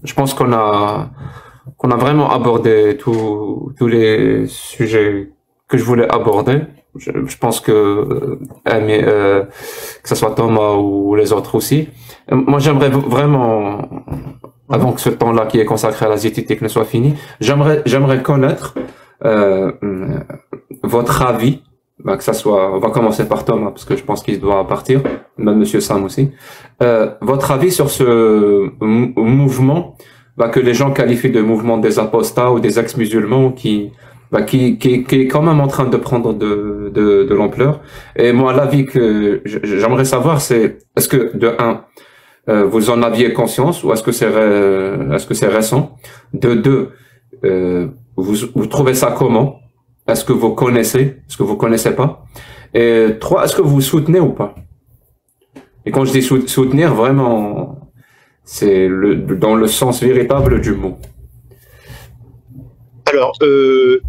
Je pense qu'on a vraiment abordé tous les sujets que je voulais aborder. Je pense que ce soit Thomas ou les autres aussi. Moi, j'aimerais vraiment, avant que ce temps-là qui est consacré à la zététique ne soit fini, j'aimerais connaître euh, votre avis. Bah, que ça soit, on va commencer par Thomas parce que je pense qu'il doit partir, même Monsieur Sam aussi. Votre avis sur ce mouvement, bah, que les gens qualifient de mouvement des apostats ou des ex-musulmans qui est quand même en train de prendre de l'ampleur. Et moi, l'avis que j'aimerais savoir, c'est est-ce que de un, vous en aviez conscience ou est-ce que c'est récent? De deux, vous trouvez ça comment? Est-ce que vous connaissez? Est-ce que vous connaissez pas? Et trois, est-ce que vous soutenez ou pas? Et quand je dis soutenir, vraiment, c'est dans le sens véritable du mot. Alors,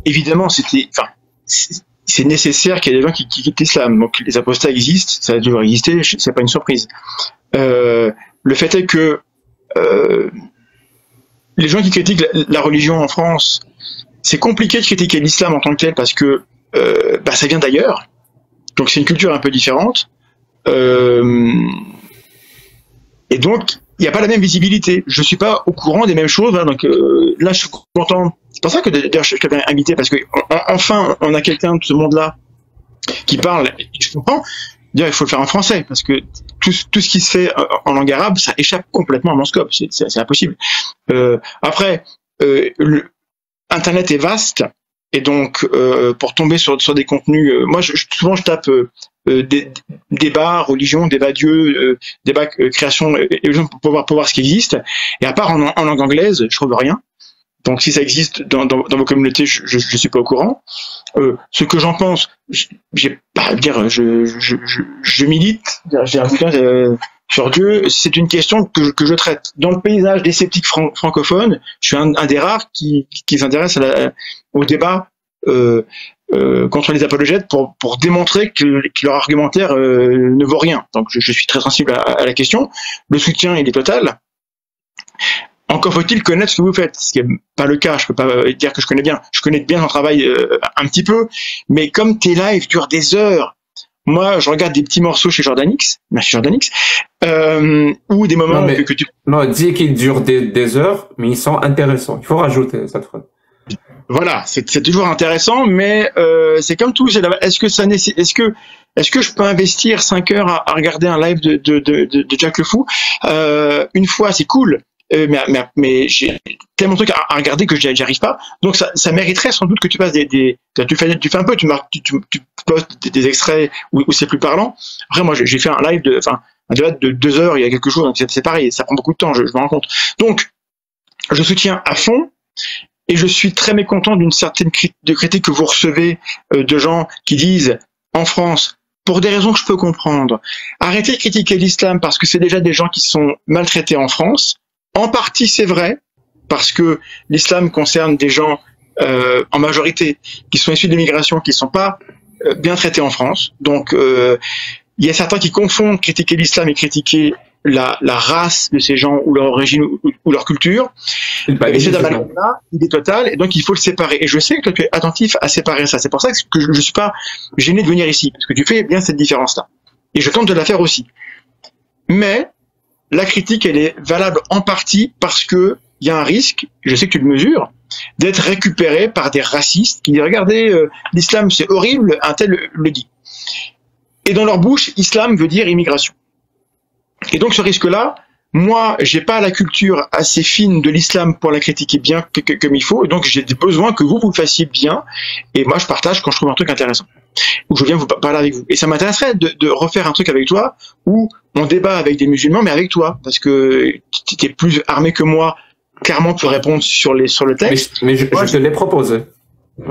évidemment, c'est nécessaire qu'il y ait des gens qui quittent l'islam. Donc, les apostats existent, ça a toujours existé, c'est pas une surprise. Le fait est que les gens qui critiquent la religion en France, c'est compliqué de critiquer l'islam en tant que tel parce que ça vient d'ailleurs. Donc, c'est une culture un peu différente. Et donc, il n'y a pas la même visibilité. Je suis pas au courant des mêmes choses. Hein, donc là, je suis content. C'est pour ça que d'ailleurs je t'avais invité parce que enfin, on a quelqu'un de ce monde-là qui parle. Et je comprends. D'ailleurs, il faut le faire en français parce que tout ce qui se fait en langue arabe, ça échappe complètement à mon scope. C'est impossible. Après, Internet est vaste. Et donc, pour tomber sur des contenus, moi, souvent, je tape débat, religion, débat Dieu, débat création, pour voir ce qui existe. Et à part en langue anglaise, je trouve rien. Donc, si ça existe dans vos communautés, je suis pas au courant. Ce que j'en pense, j'ai pas à dire, je milite, j'ai un bouquin sur Dieu. C'est une question que je traite. Dans le paysage des sceptiques francophones, je suis un des rares qui s'intéresse au débat contre les apologètes pour démontrer que leur argumentaire ne vaut rien. Donc je suis très sensible à la question. Le soutien, il est total. Encore faut-il connaître ce que vous faites, ce qui n'est pas le cas. Je peux pas dire que je connais bien. Je connais bien ton travail un petit peu, mais comme tes lives durent des heures, moi, je regarde des petits morceaux chez Jordanix, merci Jordanix, ou des moments que tu... Non, dis qu'ils durent des heures, mais ils sont intéressants. Il faut rajouter cette phrase. Voilà, c'est toujours intéressant, mais c'est comme tout. Est-ce que je peux investir 5 heures à regarder un live de Jack le Fou une fois, c'est cool. Mais j'ai tellement de trucs à regarder que j'y arrive pas. Donc ça mériterait sans doute que tu passes tu fais un peu, tu postes des extraits où c'est plus parlant. Après moi j'ai fait un live un débat de 2 heures il y a quelque chose, donc c'est pareil, ça prend beaucoup de temps, je me rends compte. Donc je soutiens à fond. Et je suis très mécontent d'une certaine critique que vous recevez de gens qui disent en France, pour des raisons que je peux comprendre, arrêtez de critiquer l'islam parce que c'est déjà des gens qui sont maltraités en France. En partie, c'est vrai, parce que l'islam concerne des gens en majorité qui sont issus de l'immigration, qui ne sont pas bien traités en France. Donc, il y a certains qui confondent critiquer l'islam et critiquer la race de ces gens ou leur origine ou leur culture. Et cet amalgame-là, il est total, et donc il faut le séparer. Et je sais que toi, tu es attentif à séparer ça. C'est pour ça que je suis pas gêné de venir ici, parce que tu fais bien cette différence-là. Et je tente de la faire aussi. Mais la critique, elle est valable en partie parce que il y a un risque, je sais que tu le mesures, d'être récupéré par des racistes qui disent regardez, l'islam c'est horrible, un tel le dit. Et dans leur bouche, islam veut dire immigration. Et donc ce risque-là, moi, j'ai pas la culture assez fine de l'islam pour la critiquer bien comme il faut, et donc j'ai besoin que vous le fassiez bien, et moi je partage quand je trouve un truc intéressant, ou je viens vous parler avec vous. Et ça m'intéresserait de refaire un truc avec toi, où on débat avec des musulmans, mais avec toi, parce que tu es plus armé que moi, clairement, pour répondre sur le texte. Mais je te l'ai proposé.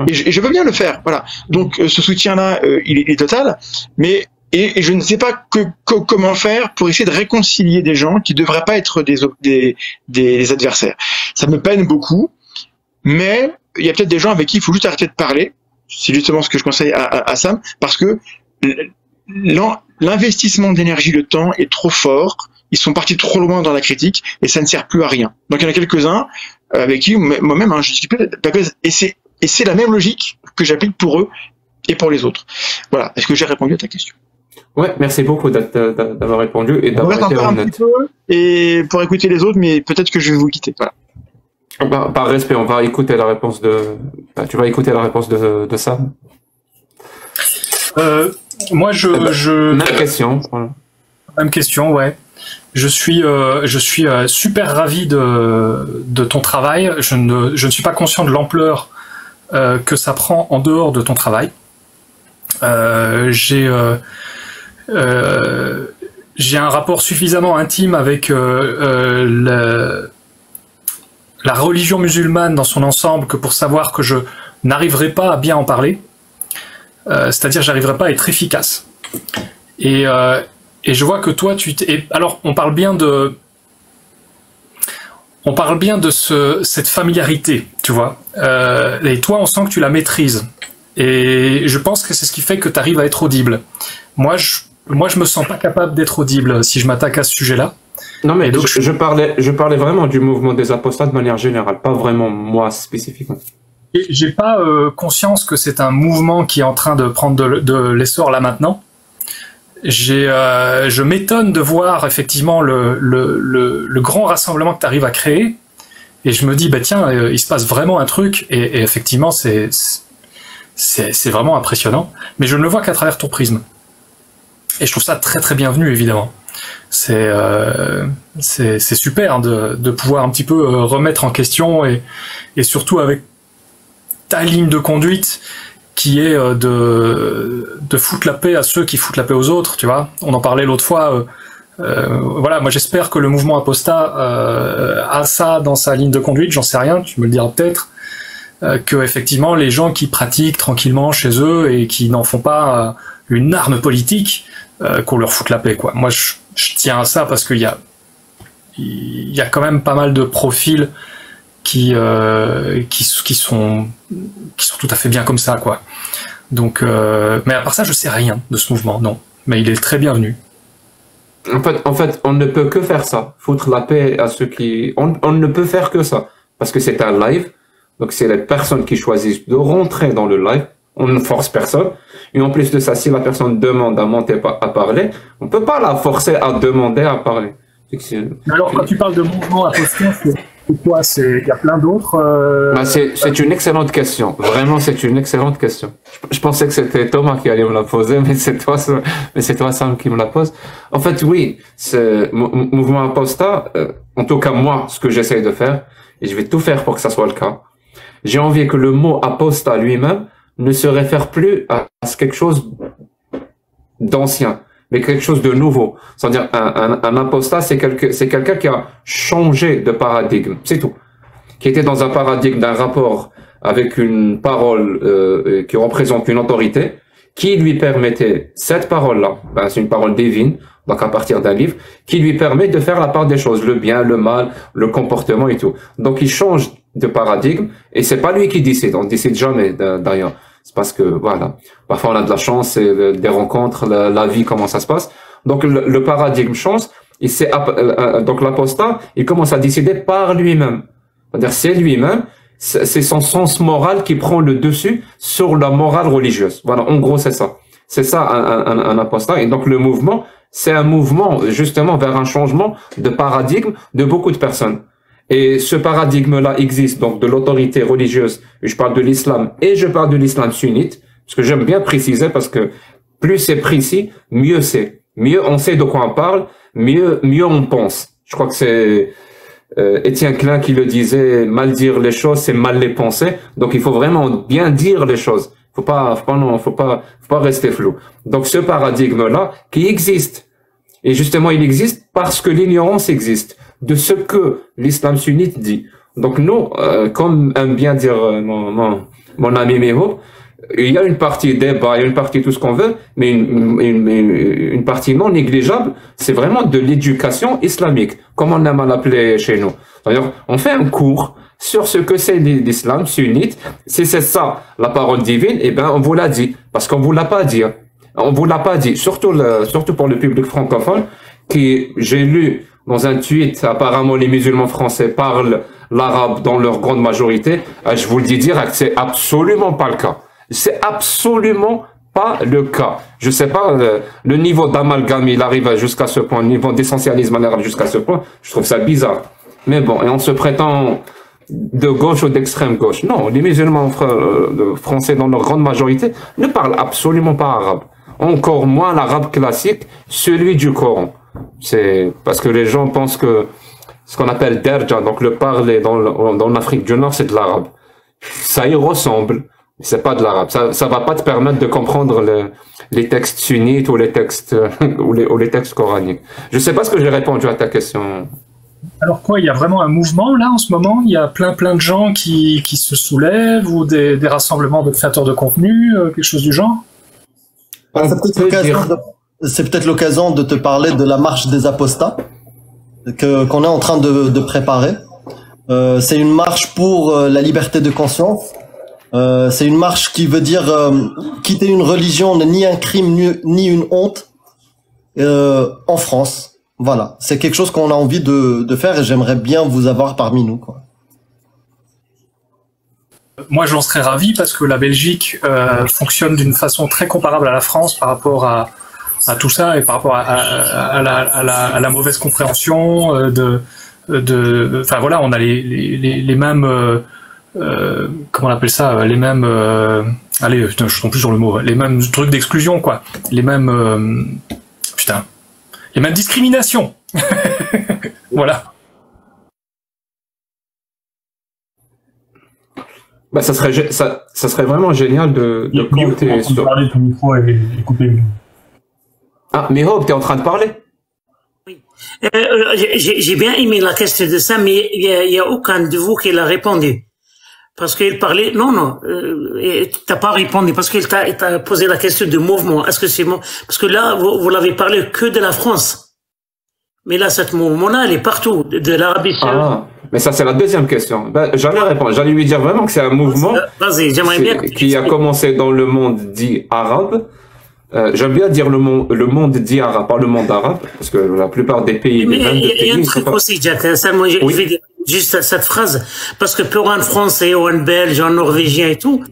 Et je veux bien le faire, voilà. Donc ce soutien-là, il est total, mais... Et je ne sais pas comment faire pour essayer de réconcilier des gens qui ne devraient pas être des adversaires. Ça me peine beaucoup, mais il y a peut-être des gens avec qui il faut juste arrêter de parler. C'est justement ce que je conseille à Sam, parce que l'investissement d'énergie, de temps est trop fort ils sont partis trop loin dans la critique et ça ne sert plus à rien. Donc il y en a quelques-uns avec qui moi-même je discute et c'est la même logique que j'applique pour eux et pour les autres. Voilà. Est-ce que j'ai répondu à ta question? Ouais, merci beaucoup d'avoir répondu et d'avoir été honnête. Un petit peu et pour écouter les autres, mais peut-être que je vais vous quitter. Voilà. Par respect, on va écouter la réponse tu vas écouter la réponse de Sam. Moi, même question. Voilà. Même question, ouais. Je suis super ravi de ton travail. Je ne suis pas conscient de l'ampleur que ça prend en dehors de ton travail. J'ai un rapport suffisamment intime avec la religion musulmane dans son ensemble que pour savoir que je n'arriverai pas à bien en parler. C'est-à-dire j'arriverai pas à être efficace. Et je vois que toi, alors on parle bien de cette familiarité, tu vois. Et toi, on sent que tu la maîtrises. Et je pense que c'est ce qui fait que tu arrives à être audible. Moi, je me sens pas capable d'être audible si je m'attaque à ce sujet-là. Non, mais donc, je parlais vraiment du mouvement des apostats de manière générale, pas vraiment moi spécifiquement. J'ai pas conscience que c'est un mouvement qui est en train de prendre de l'essor là maintenant. Je m'étonne de voir effectivement le grand rassemblement que tu arrives à créer, et je me dis bah tiens, il se passe vraiment un truc, et effectivement c'est vraiment impressionnant, mais je ne le vois qu'à travers ton prisme, et je trouve ça très très bienvenu évidemment. C'est super hein, de pouvoir un petit peu remettre en question, et surtout avec ta ligne de conduite qui est de foutre la paix à ceux qui foutent la paix aux autres, tu vois. On en parlait l'autre fois. Voilà, moi j'espère que le mouvement Apostat a ça dans sa ligne de conduite, j'en sais rien, tu me le diras peut-être, que effectivement les gens qui pratiquent tranquillement chez eux et qui n'en font pas une arme politique, qu'on leur foute la paix, quoi. Moi je tiens à ça parce qu'il y a quand même pas mal de profils qui sont tout à fait bien comme ça, quoi. Donc, mais à part ça, je sais rien de ce mouvement, non. Mais il est très bienvenu. En fait, on ne peut que faire ça, foutre la paix à ceux qui... On ne peut faire que ça, parce que c'est un live, donc c'est les personnes qui choisissent de rentrer dans le live, on ne force personne, et en plus de ça, si la personne demande à monter à parler, on ne peut pas la forcer à demander à parler. Alors, quand tu parles de mouvement Apostat, c'est quoi? Il y a plein d'autres c'est une excellente question. Vraiment, c'est une excellente question. Je pensais que c'était Thomas qui allait me la poser, mais c'est toi, Sam, qui me la pose. En fait, oui, ce mouvement Apostat, en tout cas moi, ce que j'essaye de faire, et je vais tout faire pour que ça soit le cas, j'ai envie que le mot apostat lui-même ne se réfère plus à quelque chose d'ancien, mais quelque chose de nouveau. C'est-à-dire, un apostat, c'est quelqu'un qui a changé de paradigme, c'est tout. Qui était dans un paradigme d'un rapport avec une parole qui représente une autorité, qui lui permettait, cette parole-là, c'est une parole divine, donc à partir d'un livre, qui lui permet de faire la part des choses, le bien, le mal, le comportement et tout. Donc il change de paradigme, et c'est pas lui qui décide, on décide jamais d'ailleurs. C'est parce que, voilà, parfois on a de la chance, et des rencontres, la vie, comment ça se passe. Donc le paradigme change, et donc l'apostat, il commence à décider par lui-même. C'est-à-dire, c'est lui-même, c'est son sens moral qui prend le dessus sur la morale religieuse. Voilà, en gros, c'est ça. C'est ça, un apostat. Et donc le mouvement, c'est un mouvement, justement, vers un changement de paradigme de beaucoup de personnes. Et ce paradigme-là existe, donc de l'autorité religieuse. Je parle de l'islam et je parle de l'islam sunnite, parce que j'aime bien préciser, parce que plus c'est précis, mieux c'est. Mieux on sait de quoi on parle, mieux on pense. Je crois que c'est Étienne Klein qui le disait, mal dire les choses, c'est mal les penser. Donc il faut vraiment bien dire les choses. Faut pas rester flou. Donc ce paradigme-là qui existe, et justement il existe parce que l'ignorance existe de ce que l'islam sunnite dit. Donc nous, comme aime bien dire mon ami Meho, il y a une partie débat, il y a une partie tout ce qu'on veut, mais une partie non négligeable, c'est vraiment de l'éducation islamique, comme on aime à l'appeler chez nous. D'ailleurs, on fait un cours sur ce que c'est l'islam sunnite. Si c'est ça, la parole divine, eh ben on vous l'a dit, parce qu'on vous l'a pas dit. On vous l'a pas dit, surtout pour le public francophone. j'ai lu dans un tweet, apparemment les musulmans français parlent l'arabe dans leur grande majorité. Je vous le dis direct, c'est absolument pas le cas. C'est absolument pas le cas. Je sais pas, le niveau d'amalgame, il arrive jusqu'à ce point, le niveau d'essentialisme en arabe jusqu'à ce point. Je trouve ça bizarre. Mais bon, et on se prétend de gauche ou d'extrême gauche. Non, les musulmans français dans leur grande majorité ne parlent absolument pas arabe. Encore moins l'arabe classique, celui du Coran. C'est parce que les gens pensent que ce qu'on appelle derja, donc le parler dans l'Afrique du Nord, c'est de l'arabe. Ça y ressemble, mais c'est pas de l'arabe. Ça va pas te permettre de comprendre les textes sunnites ou les textes ou les textes coraniques. Je sais pas ce que j'ai répondu à ta question. Alors quoi, il y a vraiment un mouvement là en ce moment? Il y a plein de gens qui se soulèvent ou des rassemblements de créateurs de contenu, quelque chose du genre? C'est peut-être l'occasion de te parler de la marche des apostats qu'on est en train de préparer. C'est une marche pour la liberté de conscience. C'est une marche qui veut dire quitter une religion n'est ni un crime ni une honte en France. Voilà, c'est quelque chose qu'on a envie de faire et j'aimerais bien vous avoir parmi nous, quoi. Moi, j'en serais ravi parce que la Belgique fonctionne d'une façon très comparable à la France par rapport à tout ça et par rapport à la mauvaise compréhension enfin voilà, on a les mêmes comment on appelle ça, les mêmes allez, putain, je tombe plus sur le mot, les mêmes trucs d'exclusion, quoi, les mêmes les mêmes discriminations. Voilà. Bah, ça serait vraiment génial de compter sur. Parler, ton micro est coupé. Ah, Mihob, t'es en train de parler? Oui. J'ai bien aimé la question de ça, mais il y a aucun de vous qui l'a répondu. Parce qu'il parlait, non, t'as pas répondu, parce qu'il t'a posé la question de mouvement. Est-ce que c'est bon? Parce que là, vous l'avez parlé que de la France. Mais là, ce mouvement-là, elle est partout, de l'Arabie Saoudite. Ah, mais ça, c'est la deuxième question. Ben, j'allais répondre. J'allais lui dire vraiment que c'est un mouvement qui a commencé dans le monde dit arabe. J'aime bien dire le monde dit arabe, pas le monde arabe, parce que la plupart des pays, mais il y a un truc aussi, Jack. Ça, moi, je vais dire juste cette phrase, parce que pour un Français ou un Belge, un Norvégien et tout,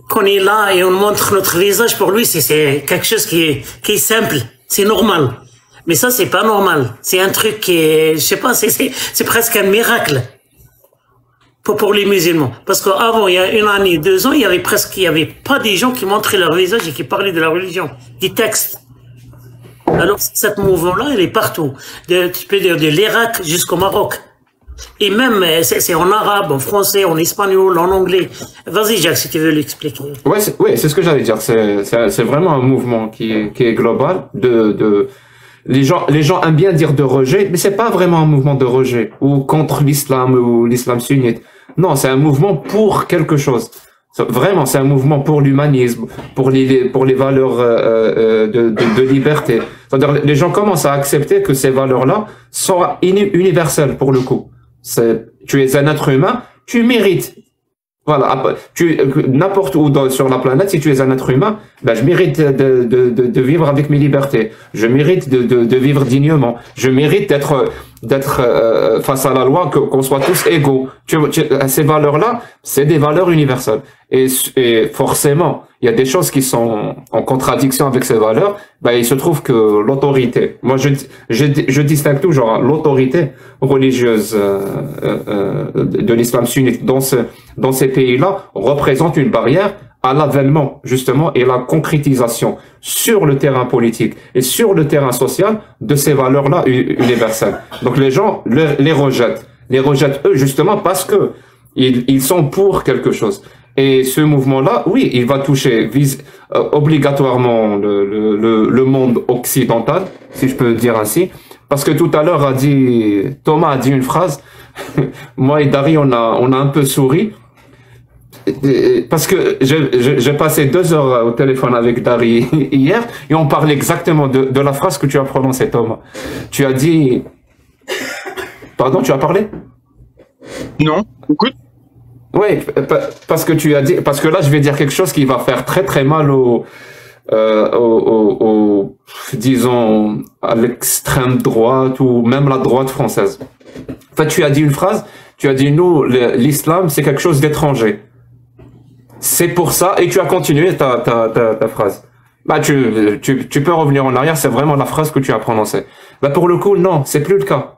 qu'on est là et on montre notre visage, pour lui, c'est quelque chose qui est simple, c'est normal. Mais ça, c'est pas normal. C'est un truc qui est, je sais pas, c'est presque un miracle. Pour les musulmans. Parce qu'avant, il y a une année, 2 ans, il y avait pas des gens qui montraient leur visage et qui parlaient de la religion, des textes. Alors, cette mouvement-là, elle est partout. Tu peux dire de l'Irak jusqu'au Maroc. Et même, c'est en arabe, en français, en espagnol, en anglais. Vas-y, Jacques, si tu veux l'expliquer. Ouais, c'est ce que j'allais dire. C'est vraiment un mouvement qui est global les gens aiment bien dire de rejet, mais c'est pas vraiment un mouvement de rejet ou contre l'islam ou l'islam sunnite. Non, c'est un mouvement pour quelque chose. Vraiment, c'est un mouvement pour l'humanisme, pour les valeurs de liberté. C'est-à-dire, les gens commencent à accepter que ces valeurs-là sont universelles pour le coup. Tu es un être humain, tu mérites. Voilà, n'importe où sur la planète, si tu es un être humain, ben, je mérite de vivre avec mes libertés. Je mérite de vivre dignement. Je mérite d'être face à la loi, qu'on soit tous égaux. Ces valeurs-là, c'est des valeurs universelles. Et forcément, il y a des choses qui sont en contradiction avec ces valeurs. Ben, il se trouve que l'autorité, moi je distingue toujours l'autorité religieuse de l'islam sunnite dans ces pays-là représente une barrière à l'avènement, justement, et la concrétisation sur le terrain politique et sur le terrain social de ces valeurs-là universelles. Donc les gens les rejettent eux, justement, parce que ils sont pour quelque chose. Et ce mouvement-là, oui, il va toucher obligatoirement le monde occidental, si je peux dire ainsi, parce que tout à l'heure Thomas a dit une phrase, moi et Dari, on a un peu souri, parce que j'ai passé 2 heures au téléphone avec Dari hier, et on parlait exactement de la phrase que tu as prononcée, Thomas. Tu as dit... Pardon, tu as parlé? Non, écoute. Oui, parce que tu as dit, parce que là je vais dire quelque chose qui va faire très très mal disons, à l'extrême droite ou même la droite française. En fait, tu as dit une phrase, tu as dit, nous, l'islam, c'est quelque chose d'étranger. C'est pour ça, et tu as continué ta phrase. Bah, tu peux revenir en arrière, c'est vraiment la phrase que tu as prononcée. Bah, pour le coup, non, c'est plus le cas.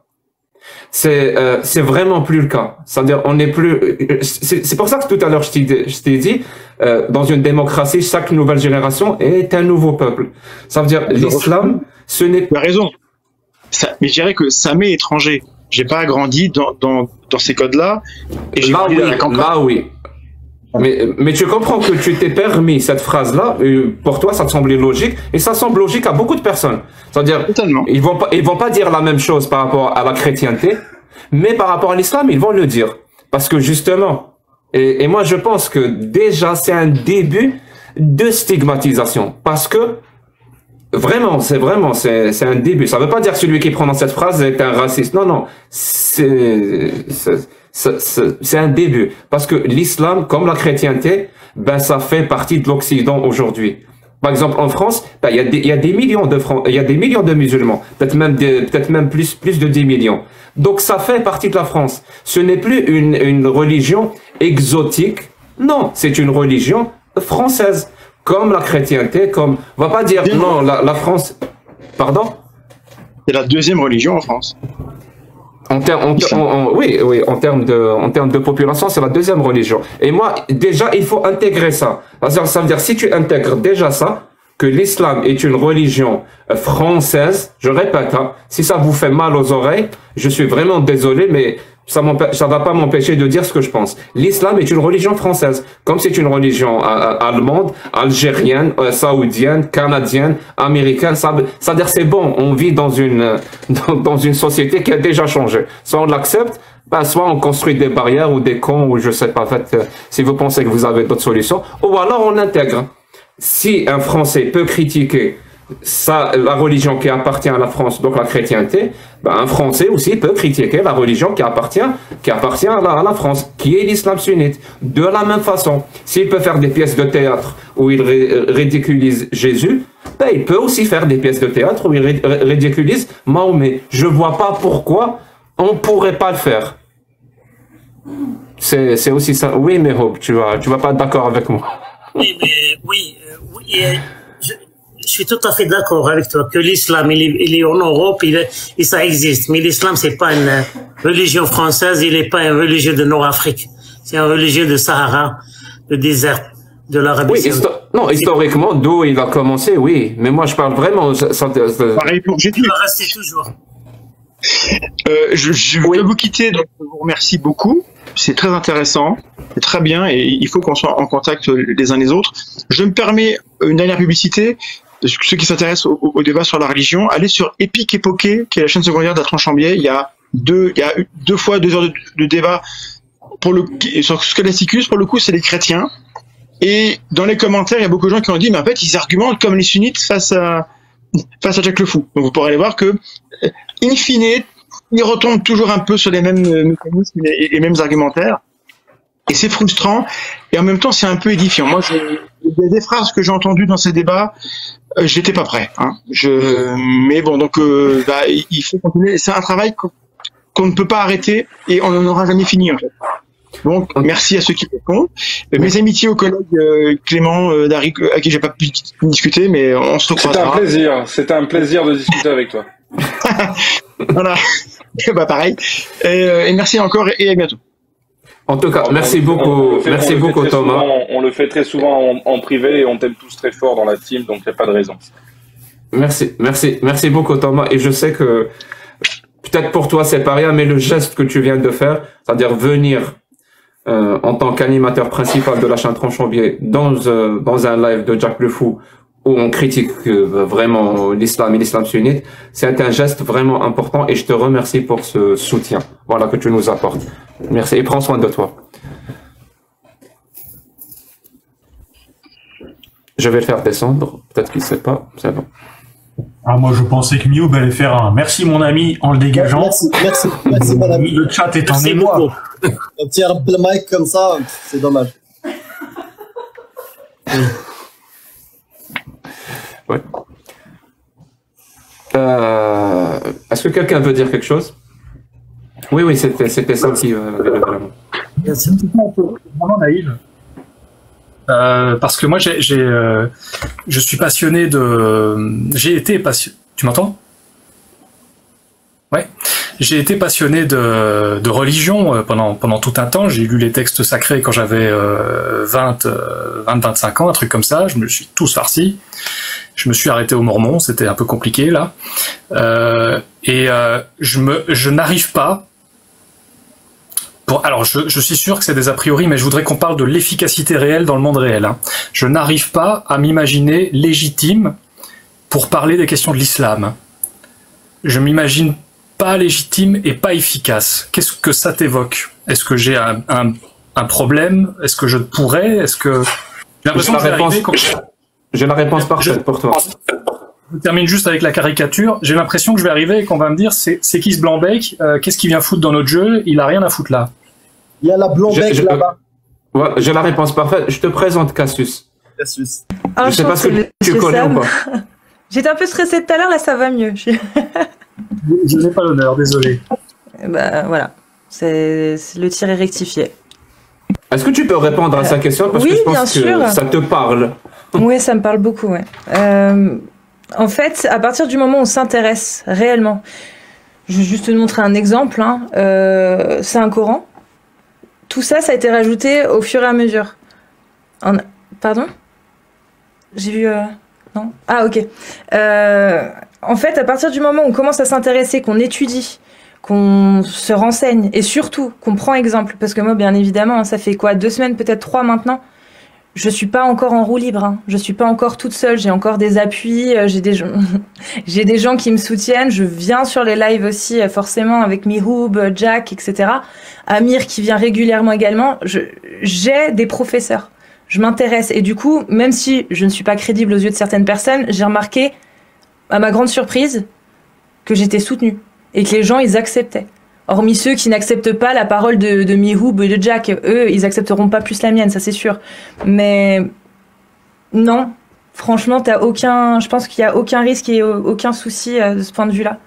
C'est vraiment plus le cas. C'est-à-dire, on n'est plus. C'est pour ça que tout à l'heure je t'ai dit, dans une démocratie, chaque nouvelle génération est un nouveau peuple. Ça veut dire, l'islam, ce n'est. Tu as raison. Mais je dirais que ça m'est étranger. J'ai pas grandi dans ces codes-là. Et j'ai là, oui, là, oui. Mais tu comprends que tu t'es permis cette phrase-là, pour toi ça te semblait logique, et ça semble logique à beaucoup de personnes. C'est-à-dire, ils vont pas dire la même chose par rapport à la chrétienté, mais par rapport à l'islam, ils vont le dire. Parce que justement, et moi je pense que déjà c'est un début de stigmatisation. Parce que, c'est un début. Ça veut pas dire que celui qui prononce cette phrase est un raciste. Non, non. C'est un début. Parce que l'islam, comme la chrétienté, ben, ça fait partie de l'Occident aujourd'hui. Par exemple, en France, ben, il y a des millions de musulmans. Peut-être même plus de 10 millions. Donc, ça fait partie de la France. Ce n'est plus une religion exotique. Non, c'est une religion française. Comme la chrétienté, comme, on va pas dire, non, la France, pardon? C'est la deuxième religion en France. Oui, en termes de population, c'est la deuxième religion. Et moi, déjà, il faut intégrer ça. Ça veut dire, si tu intègres déjà ça, que l'islam est une religion française, je répète, hein, si ça vous fait mal aux oreilles, je suis vraiment désolé, mais ça va pas m'empêcher de dire ce que je pense. L'islam est une religion française, comme c'est une religion allemande, algérienne, saoudienne, canadienne, américaine. Ça veut dire c'est bon, on vit dans une société qui a déjà changé. Soit on l'accepte, ben, soit on construit des barrières ou des cons, ou je sais pas, en fait, si vous pensez que vous avez d'autres solutions, ou alors on intègre. Si un Français peut critiquer la religion qui appartient à la France, donc la chrétienté, ben un Français aussi peut critiquer la religion qui appartient à la France, qui est l'islam sunnite. De la même façon, s'il peut faire des pièces de théâtre où il ridiculise Jésus, ben il peut aussi faire des pièces de théâtre où il ridiculise Mahomet. Je vois pas pourquoi on pourrait pas le faire. C'est aussi ça. Oui, mais Hope, tu vas pas être d'accord avec moi. Oui, je suis tout à fait d'accord avec toi que l'islam, il est en Europe, et ça existe. Mais l'islam, c'est pas une religion française, il est pas une religion de Nord-Afrique. C'est une religion de Sahara, de désert, de l'Arabie Saoudite. Non, historiquement, d'où il a commencé, oui. Mais moi, je parle vraiment. Pareil pour Jésus. Il va rester toujours. Je vais vous quitter, donc je vous remercie beaucoup. C'est très intéressant, c'est très bien, et il faut qu'on soit en contact les uns les autres. Je me permets une dernière publicité. Ceux qui s'intéressent au débat sur la religion, allez sur Epic et Poké, qui est la chaîne secondaire d'Atran Chambier. Il y a deux fois 2 heures de débat sur Scholasticus. Pour le coup, c'est les chrétiens. Et dans les commentaires, il y a beaucoup de gens qui ont dit, mais en fait, ils argumentent comme les sunnites face à Jack le Fou. Donc vous pourrez aller voir que, in fine, ils retombent toujours un peu sur les mêmes mécanismes et les mêmes argumentaires. Et c'est frustrant. Et en même temps, c'est un peu édifiant. Moi, il y a des phrases que j'ai entendues dans ces débats, j'étais pas prêt. Hein. Mais bon, donc il faut continuer. C'est un travail qu'on ne peut pas arrêter et on n'en aura jamais fini, en fait. Donc, merci à ceux qui répondent. Mes amitiés aux collègues Clément, Dari, à qui j'ai pas pu discuter, mais on se recroisera. C'était un plaisir de discuter avec toi. Voilà. Bah pareil. Et merci encore et à bientôt. En tout cas, merci beaucoup Thomas. On le fait très souvent en privé et on t'aime tous très fort dans la team, donc il n'y a pas de raison. Merci beaucoup Thomas. Et je sais que peut-être pour toi c'est pas rien, mais le geste que tu viens de faire, c'est-à-dire venir en tant qu'animateur principal de la chaîne Tronchambier dans un live de Jack le Fou où on critique vraiment l'islam et l'islam sunnite, c'est un geste vraiment important et je te remercie pour ce soutien, voilà, que tu nous apportes. Merci et prends soin de toi. Je vais le faire descendre, peut-être qu'il ne sait pas, c'est bon. Ah, moi je pensais que Mioub allait faire un merci mon ami en le dégageant. Merci mon ami. Le chat est en émoi. Un petit mic comme ça, c'est dommage. Ouais. Est-ce que quelqu'un veut dire quelque chose? Oui, oui, c'était ça qui avait levé la main. C'est vraiment naïve. Parce que moi, je suis passionné j'ai été passionné. Tu m'entends? Ouais. J'ai été passionné de religion pendant tout un temps. J'ai lu les textes sacrés quand j'avais 20-25 ans, un truc comme ça. Je me suis tous farci. Je me suis arrêté aux Mormons, c'était un peu compliqué là. Je n'arrive pas. Alors, je suis sûr que c'est des a priori, mais je voudrais qu'on parle de l'efficacité réelle dans le monde réel. Hein. Je n'arrive pas à m'imaginer légitime pour parler des questions de l'islam. Je m'imagine pas légitime et pas efficace. Qu'est-ce que ça t'évoque? Est-ce que j'ai un problème? Est-ce que je pourrais? Est-ce que j'ai l'impression que j'ai la réponse parfaite pour toi. Je termine juste avec la caricature. J'ai l'impression que je vais arriver et qu'on va me dire c'est qui ce blanc-bec? Qu'est-ce qu'il vient foutre dans notre jeu? Il a rien à foutre là. Il y a la blanc-bec là-bas. Ouais, j'ai la réponse parfaite. Je te présente Cassius. Cassius. Je sais pas ce que tu connais ou pas. J'étais un peu stressée tout à l'heure, là ça va mieux. Je n'ai pas l'honneur, désolé. Bah voilà, le tir est rectifié. Est-ce que tu peux répondre à sa question? Parce oui, que je pense bien sûr. que ça te parle. Oui, ça me parle beaucoup, ouais. En fait, à partir du moment où on s'intéresse réellement, je vais juste te montrer un exemple, hein. C'est un Coran. Tout ça, ça a été rajouté au fur et à mesure. Pardon? J'ai vu... Non? Ah, ok. En fait, à partir du moment où on commence à s'intéresser, qu'on étudie, qu'on se renseigne, et surtout qu'on prend exemple, parce que moi, bien évidemment, ça fait quoi, 2 semaines, peut-être 3 maintenant, je suis pas encore en roue libre, hein. Je suis pas encore toute seule, j'ai encore des appuis, j'ai des gens qui me soutiennent, je viens sur les lives aussi, forcément, avec Mihoub, Jack, etc. Amir qui vient régulièrement également, j'ai des professeurs. Je m'intéresse, et du coup, même si je ne suis pas crédible aux yeux de certaines personnes, j'ai remarqué, à ma grande surprise, que j'étais soutenue, et que les gens, ils acceptaient. Hormis ceux qui n'acceptent pas la parole de Mihoub et de Jack, eux, ils accepteront pas plus la mienne, ça c'est sûr. Mais non, franchement, je pense qu'il y a aucun risque et aucun souci de ce point de vue-là.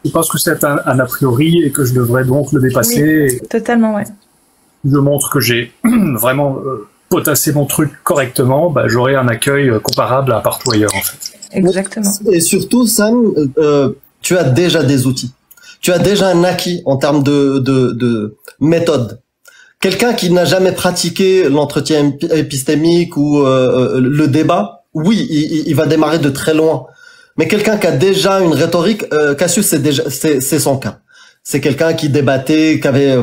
Je pense que c'est un a priori et que je devrais donc le dépasser. Oui, totalement, ouais. Je montre que j'ai vraiment potassé mon truc correctement, bah, j'aurai un accueil comparable à partout ailleurs en fait. Exactement. Et surtout, Sam, tu as déjà des outils. Tu as déjà un acquis en termes de méthode. Quelqu'un qui n'a jamais pratiqué l'entretien épistémique ou le débat, oui, il va démarrer de très loin. Mais quelqu'un qui a déjà une rhétorique, Cassius, c'est son cas. C'est quelqu'un qui débattait, qui avait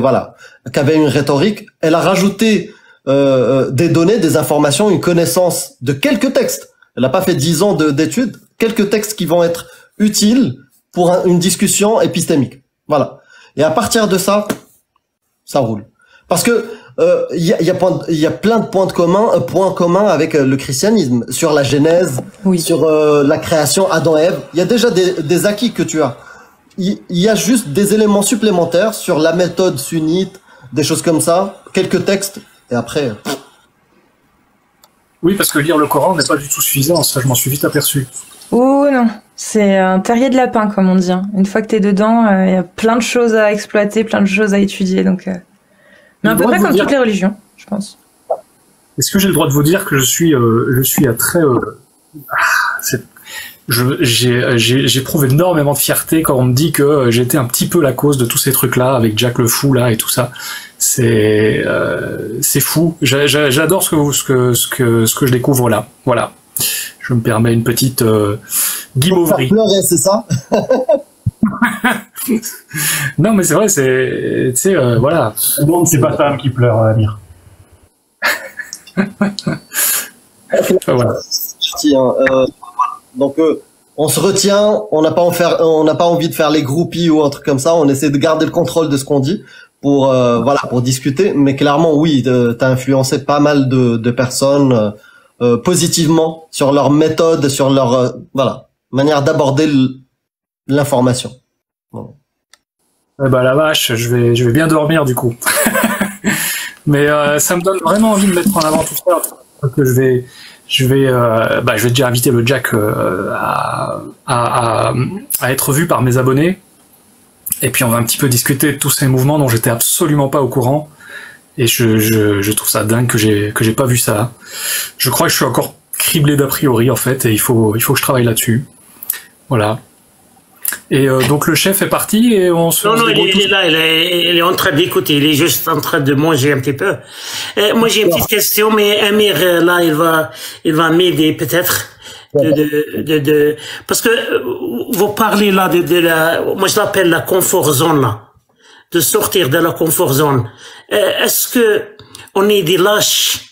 une rhétorique. Elle a rajouté des données, des informations, une connaissance de quelques textes. Elle n'a pas fait 10 ans d'études. Quelques textes qui vont être utiles pour une discussion épistémique. Voilà. Et à partir de ça, ça roule. Parce que il y a plein de points communs avec le christianisme sur la Genèse, oui. Sur la création Adam et Ève. Il y a déjà des acquis que tu as. Il y a juste des éléments supplémentaires sur la méthode sunnite, des choses comme ça, quelques textes et après. Oui, parce que lire le Coran n'est pas du tout suffisant. Ça, je m'en suis vite aperçu. Oh non, c'est un terrier de lapin, comme on dit. Une fois que t'es dedans, il y a plein de choses à exploiter, plein de choses à étudier. Donc, mais à peu près comme toutes les religions, je pense. Est-ce que j'ai le droit de vous dire que je suis à très... j'éprouve énormément de fierté quand on me dit que j'ai été un petit peu la cause de tous ces trucs-là, avec Jack le Fou, là, et tout ça. C'est fou. J'adore ce que je découvre là. Voilà. Je me permets une petite guimauverie. Pleurer, c'est ça? Non, mais c'est vrai, tu sais, voilà. Non, c'est pas Sam qui pleure, Amir. Voilà. Donc, on se retient, on n'a pas envie de faire les groupies ou un truc comme ça. On essaie de garder le contrôle de ce qu'on dit pour discuter. Mais clairement, oui, t'as influencé pas mal de personnes positivement sur leur méthode, sur leur manière d'aborder l'information. Bon. Eh ben la vache, je vais bien dormir du coup. Mais ça me donne vraiment envie de mettre en avant tout ça. Que je je vais déjà inviter le Jack à être vu par mes abonnés. Et puis on va un petit peu discuter de tous ces mouvements dont j'étais absolument pas au courant. Et je trouve ça dingue que j'ai pas vu ça. Je crois que je suis encore criblé d'a priori en fait, et il faut que je travaille là-dessus. Voilà. Et donc le chef est parti et on se... Non, il est là, il est en train d'écouter, il est juste en train de manger un petit peu. Moi j'ai une petite question, mais Amir là il va m'aider peut-être parce que vous parlez là de la, moi je l'appelle la comfort zone là, de sortir de la comfort zone. Est-ce que on est des lâches?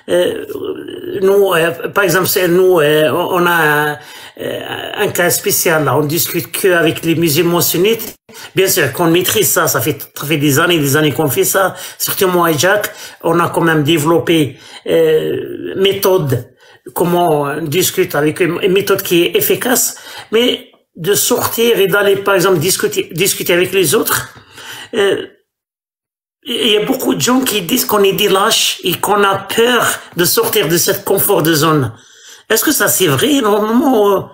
Nous, par exemple, nous, on a un cas spécial là. On discute que avec les musulmans sunnites. Bien sûr qu'on maîtrise ça. Ça fait des années qu'on fait ça. Surtout moi et Jack, on a quand même développé méthode. Comment on discute avec une méthode qui est efficace. Mais de sortir et d'aller, par exemple, discuter avec les autres. Il y a beaucoup de gens qui disent qu'on est des lâches et qu'on a peur de sortir de cette confort de zone. Est-ce que ça c'est vrai normalement?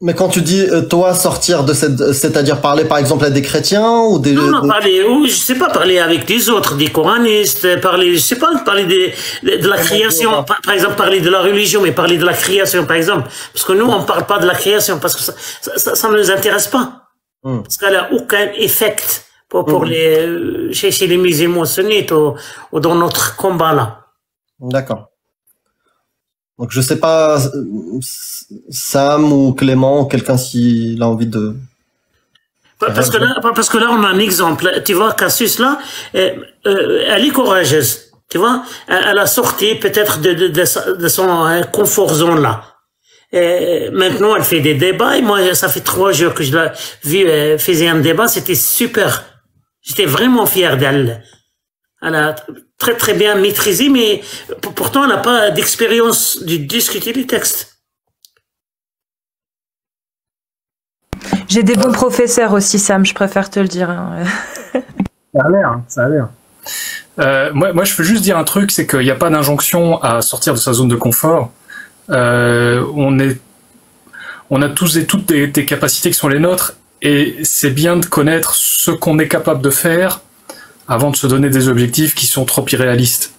Mais quand tu dis toi sortir de c'est-à-dire parler par exemple à des chrétiens ou des... Non, parler, ou je sais pas, parler avec des autres, des coranistes, parler, je sais pas, parler de la création, par exemple parler de la religion, mais parler de la création par exemple. Parce que nous on parle pas de la création parce que ça ne nous intéresse pas. Parce qu'elle a aucun effet pour chez les musulmans sunnites ou dans notre combat là. D'accord. Donc je sais pas, Sam ou Clément ou quelqu'un s'il a envie de... Parce que là on a un exemple. Tu vois, Cassius là, elle est courageuse. Tu vois, elle a sorti peut-être de son confort zone là. Maintenant elle fait des débats et moi ça fait 3 jours que je l'ai vu, faisait un débat, c'était super. J'étais vraiment fier d'elle. Elle a très très bien maîtrisé, mais pourtant elle n'a pas d'expérience de discuter les textes. J'ai des bons professeurs aussi, Sam, je préfère te le dire. Ça a l'air. Moi, je veux juste dire un truc, c'est qu'il n'y a pas d'injonction à sortir de sa zone de confort. On a tous et toutes des capacités qui sont les nôtres. Et c'est bien de connaître ce qu'on est capable de faire avant de se donner des objectifs qui sont trop irréalistes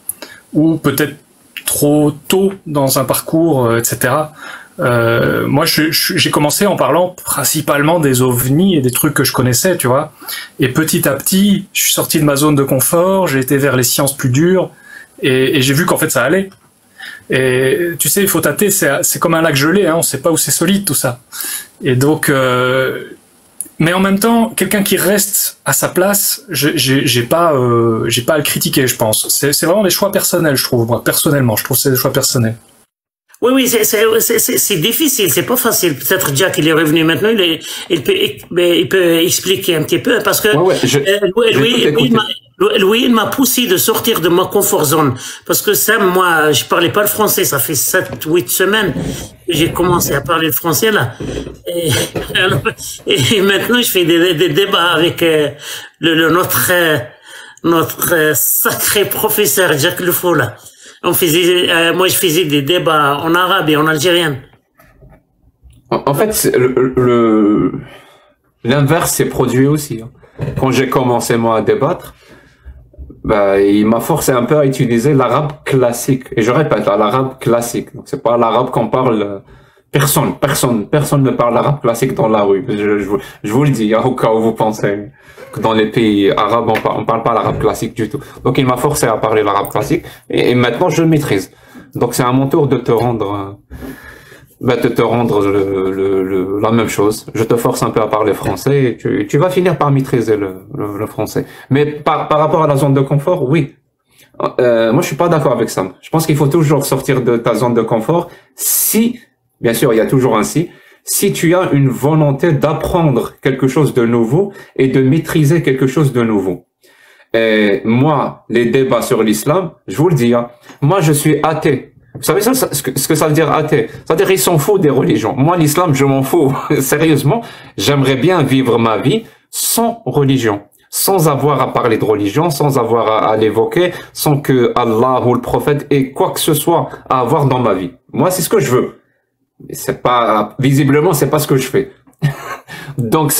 ou peut-être trop tôt dans un parcours, etc. Moi, j'ai commencé en parlant principalement des ovnis et des trucs que je connaissais, tu vois. Et petit à petit, je suis sorti de ma zone de confort, j'ai été vers les sciences plus dures et j'ai vu qu'en fait ça allait. Et tu sais, il faut tâter, c'est comme un lac gelé, hein, on sait pas où c'est solide tout ça. Et donc... mais en même temps, quelqu'un qui reste à sa place, j'ai pas à le critiquer, je pense. C'est vraiment des choix personnels, je trouve. Moi, personnellement, je trouve que c'est des choix personnels. Oui, c'est difficile, c'est pas facile. Peut-être Jack, il est revenu maintenant, il peut expliquer un petit peu parce que Louis, il m'a poussé de sortir de ma comfort zone. Parce que Sam, moi, je parlais pas le français, ça fait 7-8 semaines que j'ai commencé à parler le français, là. Et maintenant, je fais des débats avec, notre sacré professeur Jack Lefaux, là. Moi, je faisais des débats en arabe et en algérien. En fait, l'inverse s'est produit aussi. Quand j'ai commencé, moi, à débattre, il m'a forcé un peu à utiliser l'arabe classique. Et je répète, l'arabe classique. Donc, c'est pas l'arabe qu'on parle, personne ne parle l'arabe classique dans la rue. Je vous le dis, au cas où vous pensez que dans les pays arabes, on parle pas l'arabe classique du tout. Donc, il m'a forcé à parler l'arabe classique. Et maintenant, je le maîtrise. Donc, c'est à mon tour de te rendre, la même chose. Je te force un peu à parler français et tu vas finir par maîtriser le français. Mais par rapport à la zone de confort, oui. Moi, je suis pas d'accord avec ça. Je pense qu'il faut toujours sortir de ta zone de confort si, bien sûr, il y a toujours un si tu as une volonté d'apprendre quelque chose de nouveau et de maîtriser quelque chose de nouveau. Et moi, les débats sur l'islam, je vous le dis, moi, je suis athée. Vous savez ce que ça veut dire athée? C'est-à-dire ils s'en foutent des religions. Moi, l'islam, je m'en fous. Sérieusement, j'aimerais bien vivre ma vie sans religion. sans avoir à parler de religion, sans avoir à l'évoquer, sans que Allah ou le prophète ait quoi que ce soit à avoir dans ma vie. Moi, c'est ce que je veux. C'est pas, visiblement, c'est pas ce que je fais. Donc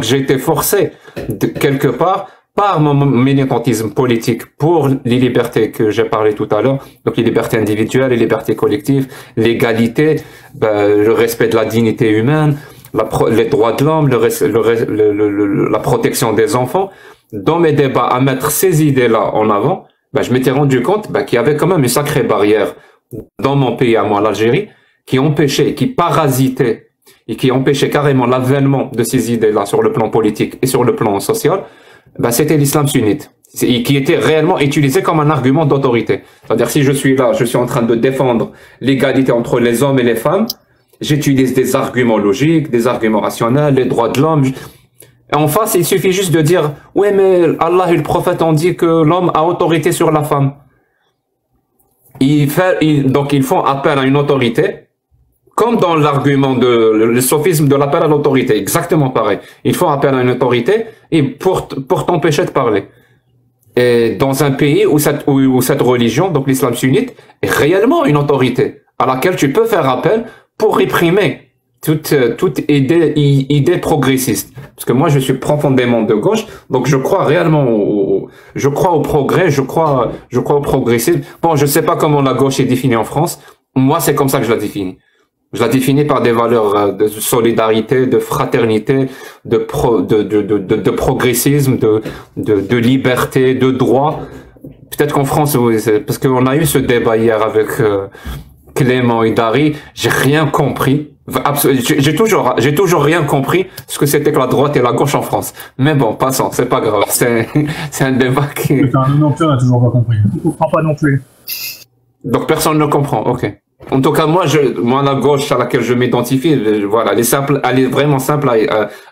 j'ai été forcé, quelque part, par mon militantisme politique pour les libertés que j'ai parlé tout à l'heure, donc les libertés individuelles, les libertés collectives, l'égalité, le respect de la dignité humaine, les droits de l'homme, la protection des enfants. Dans mes débats, à mettre ces idées-là en avant, je m'étais rendu compte qu'il y avait quand même une sacrée barrière dans mon pays à moi, l'Algérie, qui empêchait, qui parasitait et qui empêchait carrément l'avènement de ces idées-là sur le plan politique et sur le plan social. C'était l'islam sunnite, qui était réellement utilisé comme un argument d'autorité. C'est-à-dire, si je suis là, je suis en train de défendre l'égalité entre les hommes et les femmes, j'utilise des arguments logiques, des arguments rationnels, les droits de l'homme. Et en face, il suffit juste de dire, ouais, mais Allah et le prophète ont dit que l'homme a autorité sur la femme. Donc, ils font appel à une autorité, comme dans l'argument le sophisme de l'appel à l'autorité, exactement pareil. Ils font appel à une autorité et pour t'empêcher de parler. Et dans un pays où cette religion, donc l'islam sunnite, est réellement une autorité à laquelle tu peux faire appel pour réprimer toute idée progressiste. Parce que moi, je suis profondément de gauche, donc je crois réellement je crois au progrès, je crois au progressisme. Bon, je sais pas comment la gauche est définie en France. Moi, c'est comme ça que je la définis. Je la définis par des valeurs de solidarité, de fraternité, de progressisme, de liberté, de droit. Peut-être qu'en France, parce qu'on a eu ce débat hier avec Clément et Dari, j'ai rien compris. J'ai toujours rien compris ce que c'était que la droite et la gauche en France. Mais bon, passons, c'est pas grave. C'est un débat qui... Non plus, on a toujours pas compris. On comprend pas non plus. Donc personne ne comprend, ok. En tout cas, moi, la gauche à laquelle je m'identifie, voilà, elle est vraiment simple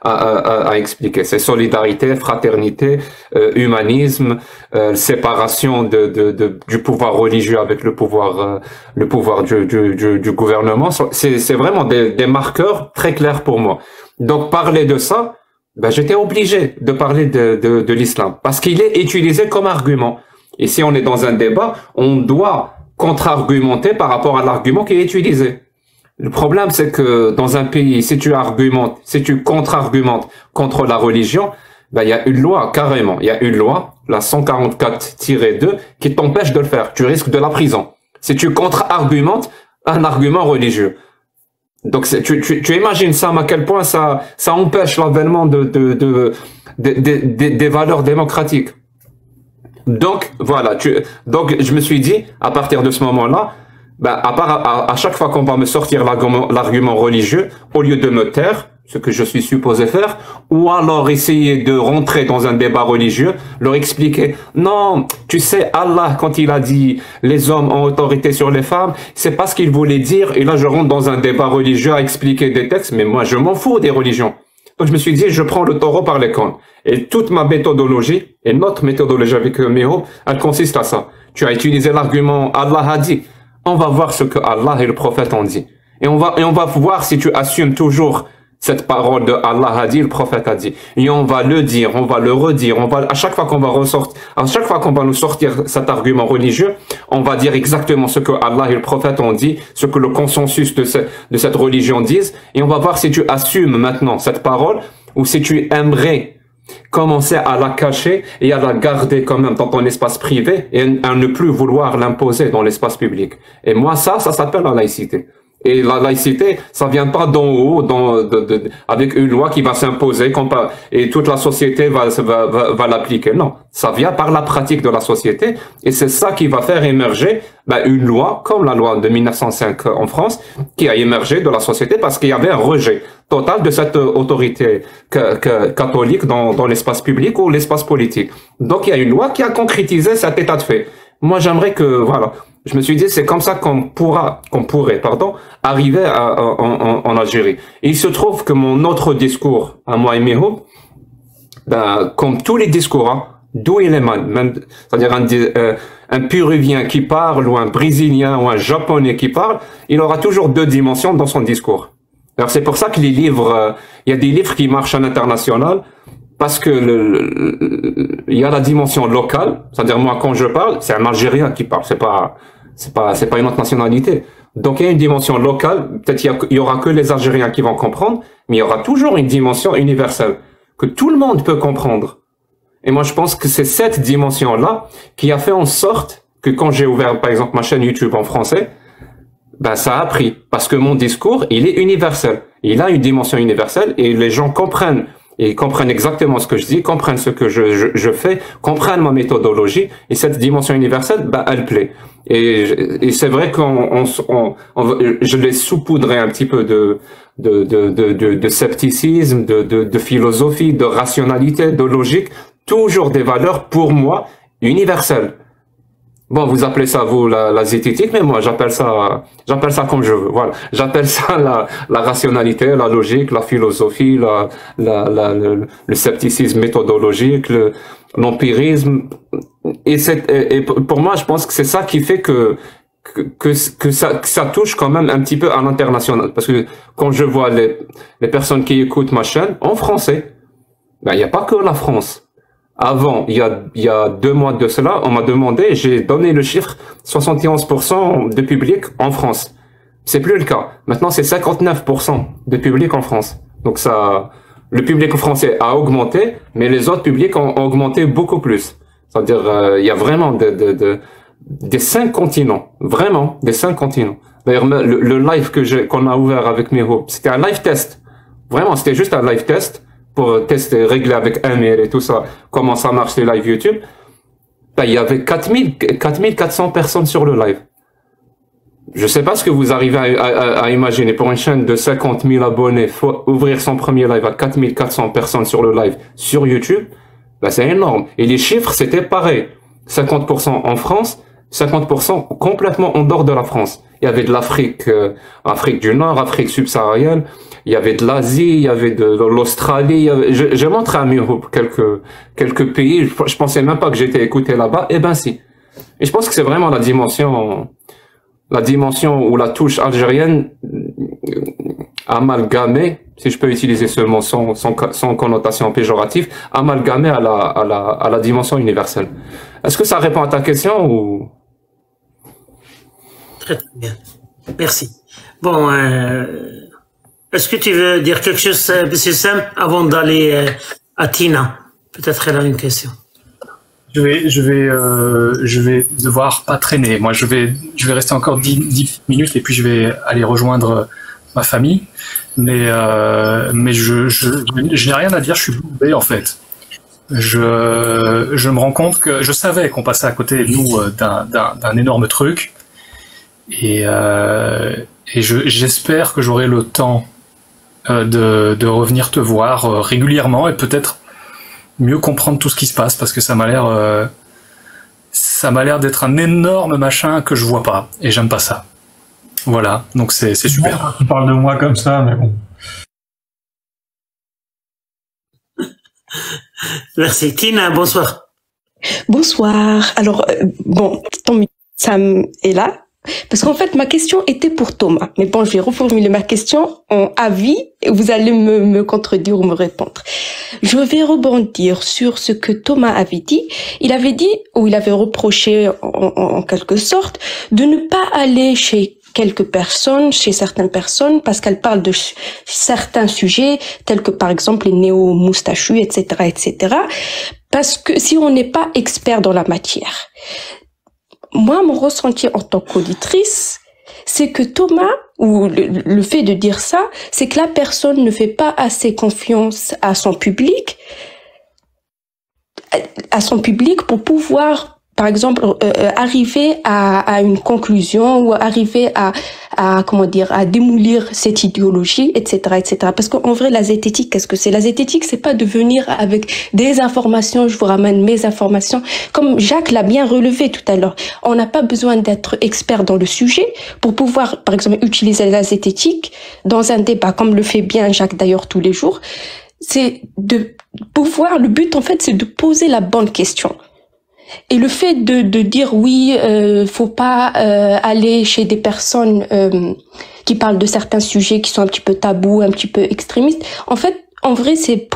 à expliquer. C'est solidarité, fraternité, humanisme, séparation du pouvoir religieux avec le pouvoir du gouvernement. C'est vraiment des marqueurs très clairs pour moi. Donc, parler de ça, j'étais obligé de parler de l'islam parce qu'il est utilisé comme argument. Et si on est dans un débat, on doit contre-argumenter par rapport à l'argument qui est utilisé. Le problème, c'est que dans un pays, si tu contre-argumentes contre la religion, il y a une loi, carrément. Il y a une loi, la 144-2, qui t'empêche de le faire. Tu risques de la prison. Si tu contre-argumentes un argument religieux. Donc, tu imagines ça, à quel point ça empêche l'avènement des valeurs démocratiques. Donc, voilà, donc je me suis dit, à partir de ce moment-là, à chaque fois qu'on va me sortir l'argument religieux, au lieu de me taire, ce que je suis supposé faire, ou alors essayer de rentrer dans un débat religieux, leur expliquer, non, tu sais, Allah, quand il a dit les hommes ont autorité sur les femmes, c'est pas ce qu'il voulait dire, et là je rentre dans un débat religieux à expliquer des textes, mais moi je m'en fous des religions. Donc je me suis dit, je prends le taureau par les cornes. Et toute ma méthodologie, et notre méthodologie avec Miho, elle consiste à ça. Tu as utilisé l'argument Allah a dit. On va voir ce que Allah et le prophète ont dit. Et on va voir si tu assumes toujours cette parole de Allah a dit, le prophète a dit. Et on va le dire, on va le redire, à chaque fois qu'on va nous sortir cet argument religieux, on va dire exactement ce que Allah et le prophète ont dit, ce que le consensus de cette religion disent, et on va voir si tu assumes maintenant cette parole, ou si tu aimerais commencer à la cacher et à la garder quand même dans ton espace privé, et à ne plus vouloir l'imposer dans l'espace public. Et moi, ça s'appelle la laïcité. Et la laïcité, ça vient pas d'en haut, avec une loi qui va s'imposer, et toute la société va l'appliquer. Non, ça vient par la pratique de la société, et c'est ça qui va faire émerger une loi, comme la loi de 1905 en France, qui a émergé de la société parce qu'il y avait un rejet total de cette autorité catholique dans l'espace public ou l'espace politique. Donc il y a une loi qui a concrétisé cet état de fait. Moi, j'aimerais que, voilà, je me suis dit, c'est comme ça qu'on pourrait, arriver en Algérie. Et il se trouve que mon autre discours, à moi et Miho, comme tous les discours, d'où il émane, même, c'est-à-dire un Péruvien qui parle, ou un Brésilien, ou un Japonais qui parle, il aura toujours deux dimensions dans son discours. Alors, c'est pour ça que les livres, il y a des livres qui marchent à l'international, parce que il y a la dimension locale, c'est-à-dire moi quand je parle, c'est un Algérien qui parle, c'est pas une autre nationalité. Donc il y a une dimension locale, peut-être il y aura que les Algériens qui vont comprendre, mais il y aura toujours une dimension universelle que tout le monde peut comprendre. Et moi je pense que c'est cette dimension-là qui a fait en sorte que quand j'ai ouvert par exemple ma chaîne YouTube en français, ben ça a pris parce que mon discours, il est universel. Il a une dimension universelle et les gens comprennent. Et ils comprennent exactement ce que je dis, comprennent ce que je fais, comprennent ma méthodologie. Et cette dimension universelle, bah, elle plaît. Et c'est vrai je l'ai saupoudré un petit peu de scepticisme, de philosophie, de rationalité, de logique. Toujours des valeurs, pour moi, universelles. Bon, vous appelez ça, vous, la zététique, mais moi, j'appelle ça comme je veux. Voilà. J'appelle ça la rationalité, la logique, la philosophie, le scepticisme méthodologique, l'empirisme. Et pour moi, je pense que c'est ça qui fait que ça touche quand même un petit peu à l'international. Parce que quand je vois les personnes qui écoutent ma chaîne en français, ben, il n'y a pas que la France. Avant, il y a 2 mois de cela, on m'a demandé, j'ai donné le chiffre 71% de public en France. C'est plus le cas. Maintenant, c'est 59% de public en France. Donc le public français a augmenté, mais les autres publics ont augmenté beaucoup plus. C'est-à-dire, il y a vraiment des 5 continents. Vraiment, des 5 continents. D'ailleurs, le live qu'on a ouvert avec Miro, c'était un live test. Vraiment, c'était juste un live test. Pour tester, régler avec Amir et tout ça, comment ça marche les lives YouTube, ben, il y avait 4400 personnes sur le live. Je sais pas ce que vous arrivez à imaginer. Pour une chaîne de 50 000 abonnés, faut ouvrir son premier live à 4400 personnes sur le live sur YouTube, ben, c'est énorme. Et les chiffres, c'était pareil. 50% en France, 50% complètement en dehors de la France. Il y avait de l'Afrique, Afrique du Nord, Afrique subsaharienne, il y avait de l'Asie, il y avait de l'Australie. J'ai montré à Miro quelques pays. Je pensais même pas que j'étais écouté là-bas. Eh ben si. Et je pense que c'est vraiment la dimension ou la touche algérienne amalgamée, si je peux utiliser ce mot sans connotation péjorative, amalgamée à la dimension universelle. Est-ce que ça répond à ta question ou? Très bien. Merci. Bon, est-ce que tu veux dire quelque chose, M. Sam, avant d'aller à Tina? Peut-être elle a une question. Je vais devoir pas traîner. Moi, je vais rester encore 10 minutes et puis je vais aller rejoindre ma famille. Mais je n'ai rien à dire. Je suis bourbé en fait. Je me rends compte que je savais qu'on passait à côté nous d'un énorme truc. Et j'espère que j'aurai le temps de revenir te voir régulièrement et peut-être mieux comprendre tout ce qui se passe parce que ça m'a l'air d'être un énorme machin que je vois pas et j'aime pas ça. Voilà, donc c'est super. Tu parles de moi comme ça, mais bon. Merci. Tina, bonsoir. Bonsoir. Alors, bon, Sam est là. Parce qu'en fait, ma question était pour Thomas. Mais bon, je vais reformuler ma question en avis et vous allez me contredire ou me répondre. Je vais rebondir sur ce que Thomas avait dit. Il avait dit, ou il avait reproché en quelque sorte, de ne pas aller chez certaines personnes, parce qu'elles parlent de certains sujets, tels que par exemple les néo-moustachus, etc., etc. Parce que si on n'est pas expert dans la matière. Moi, mon ressenti en tant qu'auditrice, c'est que Thomas, ou le fait de dire ça, c'est que la personne ne fait pas assez confiance à son public pour pouvoir, par exemple, arriver à une conclusion ou arriver à démolir cette idéologie, etc., etc. Parce qu'en vrai, la zététique, qu'est-ce que c'est? La zététique, c'est pas de venir avec des informations, je vous ramène mes informations. Comme Jacques l'a bien relevé tout à l'heure, on n'a pas besoin d'être expert dans le sujet pour pouvoir, par exemple, utiliser la zététique dans un débat, comme le fait bien Jacques d'ailleurs tous les jours. C'est de pouvoir, le but en fait, c'est de poser la bonne question. Et le fait de dire oui, faut pas aller chez des personnes qui parlent de certains sujets qui sont un petit peu tabous, un petit peu extrémistes. En fait, en vrai, c'est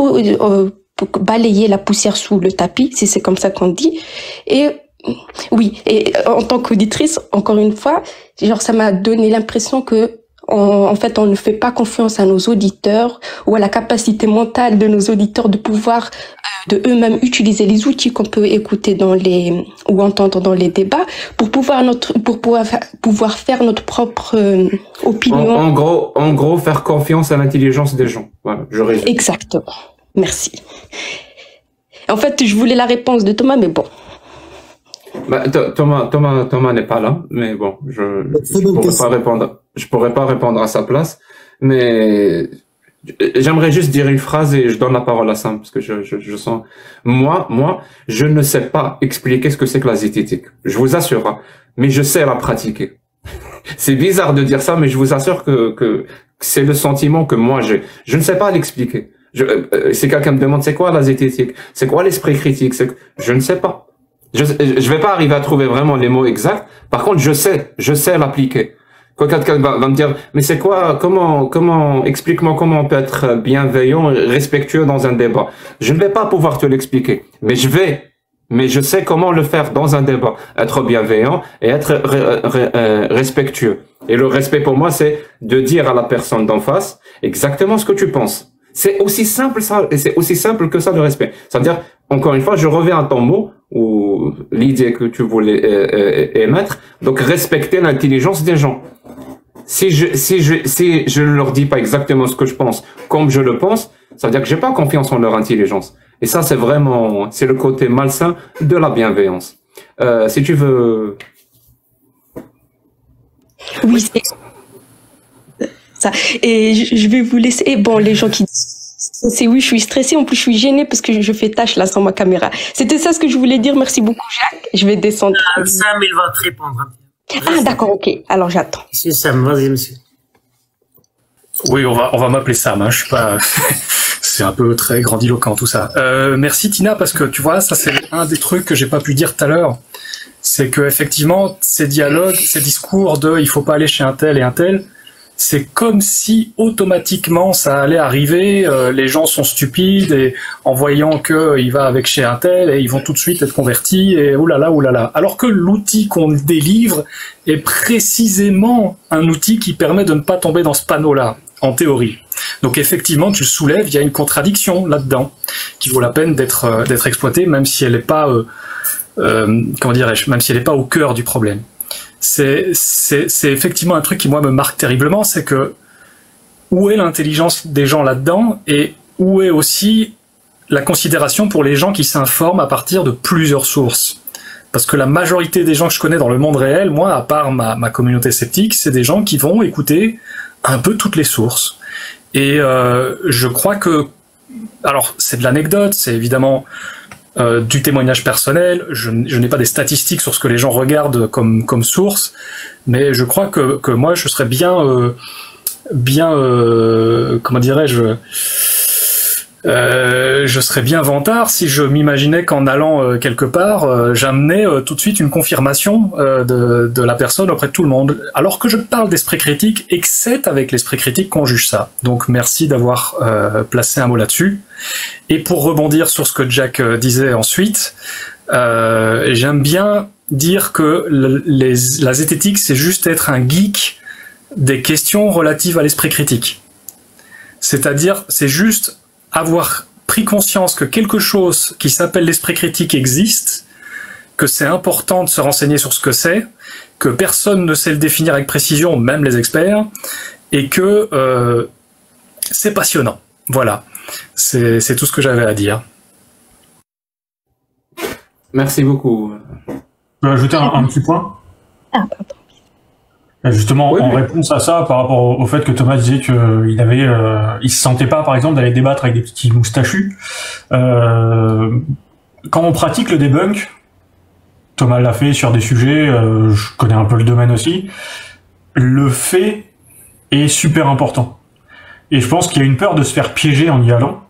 balayer la poussière sous le tapis, si c'est comme ça qu'on dit. Et oui, et en tant qu'auditrice, encore une fois, genre ça m'a donné l'impression que en fait, on ne fait pas confiance à nos auditeurs ou à la capacité mentale de nos auditeurs de pouvoir de eux-mêmes utiliser les outils qu'on peut écouter ou entendre dans les débats pour pouvoir faire notre propre opinion. En gros, faire confiance à l'intelligence des gens. Voilà, je résume. Exactement. Merci. En fait, je voulais la réponse de Thomas, mais bon. Bah, Thomas n'est pas là, mais bon, je pourrais pas répondre à sa place, mais j'aimerais juste dire une phrase et je donne la parole à Sam parce que je sens, moi, je ne sais pas expliquer ce que c'est que la zététique. Je vous assure, hein, mais je sais la pratiquer. C'est bizarre de dire ça, mais je vous assure que c'est le sentiment que moi j'ai. Je ne sais pas l'expliquer. Si quelqu'un me demande c'est quoi la zététique, c'est quoi l'esprit critique, je ne sais pas. Je vais pas arriver à trouver vraiment les mots exacts. Par contre, je sais l'appliquer. Quand quelqu'un va me dire, mais c'est quoi, explique-moi comment on peut être bienveillant et respectueux dans un débat. Je ne vais pas pouvoir te l'expliquer, mais je sais comment le faire dans un débat. Être bienveillant et être respectueux. Et le respect pour moi, c'est de dire à la personne d'en face exactement ce que tu penses. C'est aussi simple ça, et c'est aussi simple que ça le respect. C'est-à-dire, encore une fois, je reviens à ton mot, ou l'idée que tu voulais émettre, donc respecter l'intelligence des gens. Si je ne leur dis pas exactement ce que je pense, comme je le pense, ça veut dire que j'ai pas confiance en leur intelligence. Et ça, c'est le côté malsain de la bienveillance. Si tu veux... Oui, c'est ça. Et je vais vous laisser. Et bon, les gens qui c'est oui, je suis stressée. En plus, je suis gênée parce que je fais tâche là sans ma caméra. C'était ça ce que je voulais dire. Merci beaucoup, Jacques. Je vais descendre. Sam, il va te répondre. Ah, d'accord, ok. Alors, j'attends. Monsieur Sam, vas-y, monsieur. Oui, on va m'appeler Sam. Hein. Je suis pas. C'est un peu très grandiloquent tout ça. Merci Tina parce que tu vois, ça c'est un des trucs que j'ai pas pu dire tout à l'heure. C'est que effectivement, ces dialogues, ces discours de il faut pas aller chez un tel et un tel. C'est comme si automatiquement ça allait arriver, les gens sont stupides et en voyant qu'il va avec chez un tel et ils vont tout de suite être convertis et oulala. Alors que l'outil qu'on délivre est précisément un outil qui permet de ne pas tomber dans ce panneau-là, en théorie. Donc effectivement, tu le soulèves, il y a une contradiction là-dedans qui vaut la peine d'être exploitée, même si elle n'est pas, comment dirais-je, même si elle n'est pas au cœur du problème. C'est effectivement un truc qui moi me marque terriblement, c'est que où est l'intelligence des gens là-dedans et où est aussi la considération pour les gens qui s'informent à partir de plusieurs sources. Parce que la majorité des gens que je connais dans le monde réel, moi, à part ma communauté sceptique, c'est des gens qui vont écouter un peu toutes les sources. Et je crois que, alors c'est de l'anecdote, c'est évidemment du témoignage personnel, je n'ai pas des statistiques sur ce que les gens regardent comme source, mais je crois que moi je serais bien comment dirais-je, je serais bien vantard si je m'imaginais qu'en allant quelque part, j'amenais tout de suite une confirmation de la personne auprès de tout le monde, alors que je parle d'esprit critique et que c'est avec l'esprit critique qu'on juge ça. Donc merci d'avoir placé un mot là-dessus. Et pour rebondir sur ce que Jack disait ensuite, j'aime bien dire que la zététique, c'est juste être un geek des questions relatives à l'esprit critique. C'est-à-dire, c'est juste avoir pris conscience que quelque chose qui s'appelle l'esprit critique existe, que c'est important de se renseigner sur ce que c'est, que personne ne sait le définir avec précision, même les experts, et que c'est passionnant. Voilà, c'est tout ce que j'avais à dire. Merci beaucoup. Je peux ajouter un petit point ? Ah, pardon. Justement, oui, en réponse à ça, par rapport au fait que Thomas disait qu'il se sentait pas, par exemple, d'aller débattre avec des petits moustachus. Quand on pratique le debunk, Thomas l'a fait sur des sujets, je connais un peu le domaine aussi, le fait est super important. Et je pense qu'il y a une peur de se faire piéger en y allant,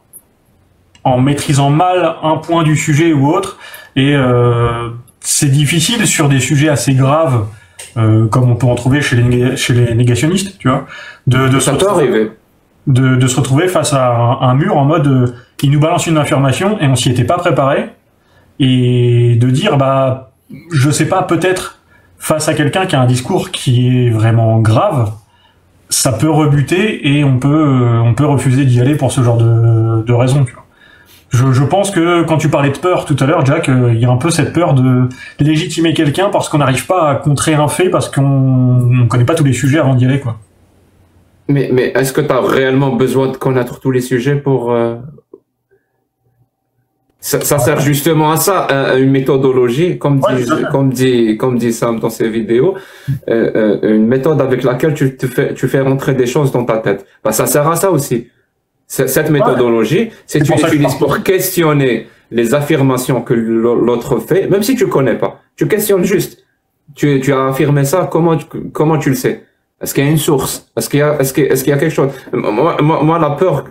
en maîtrisant mal un point du sujet ou autre, et c'est difficile sur des sujets assez graves, comme on peut en trouver chez les négationnistes, tu vois, ça peut arriver. de se retrouver face à un mur en mode il nous balance une information et on s'y était pas préparé, et de dire bah je sais pas, peut-être face à quelqu'un qui a un discours qui est vraiment grave, ça peut rebuter et on peut refuser d'y aller pour ce genre de raisons, tu vois. Je pense que quand tu parlais de peur tout à l'heure, Jack, il y a un peu cette peur de légitimer quelqu'un parce qu'on n'arrive pas à contrer un fait, parce qu'on connaît pas tous les sujets avant d'y aller, quoi. Mais est-ce que tu as réellement besoin de connaître tous les sujets pour... Ça sert justement à ça, une méthodologie, comme dit Sam dans ses vidéos, une méthode avec laquelle tu fais rentrer des choses dans ta tête. Bah, ça sert à ça aussi. Cette méthodologie, c'est tu l'utilises pour questionner les affirmations que l'autre fait, même si tu connais pas. Tu questionnes juste. Tu as affirmé ça, comment tu le sais? Est-ce qu'il y a une source? Est-ce qu'il y a quelque chose? Moi, la peur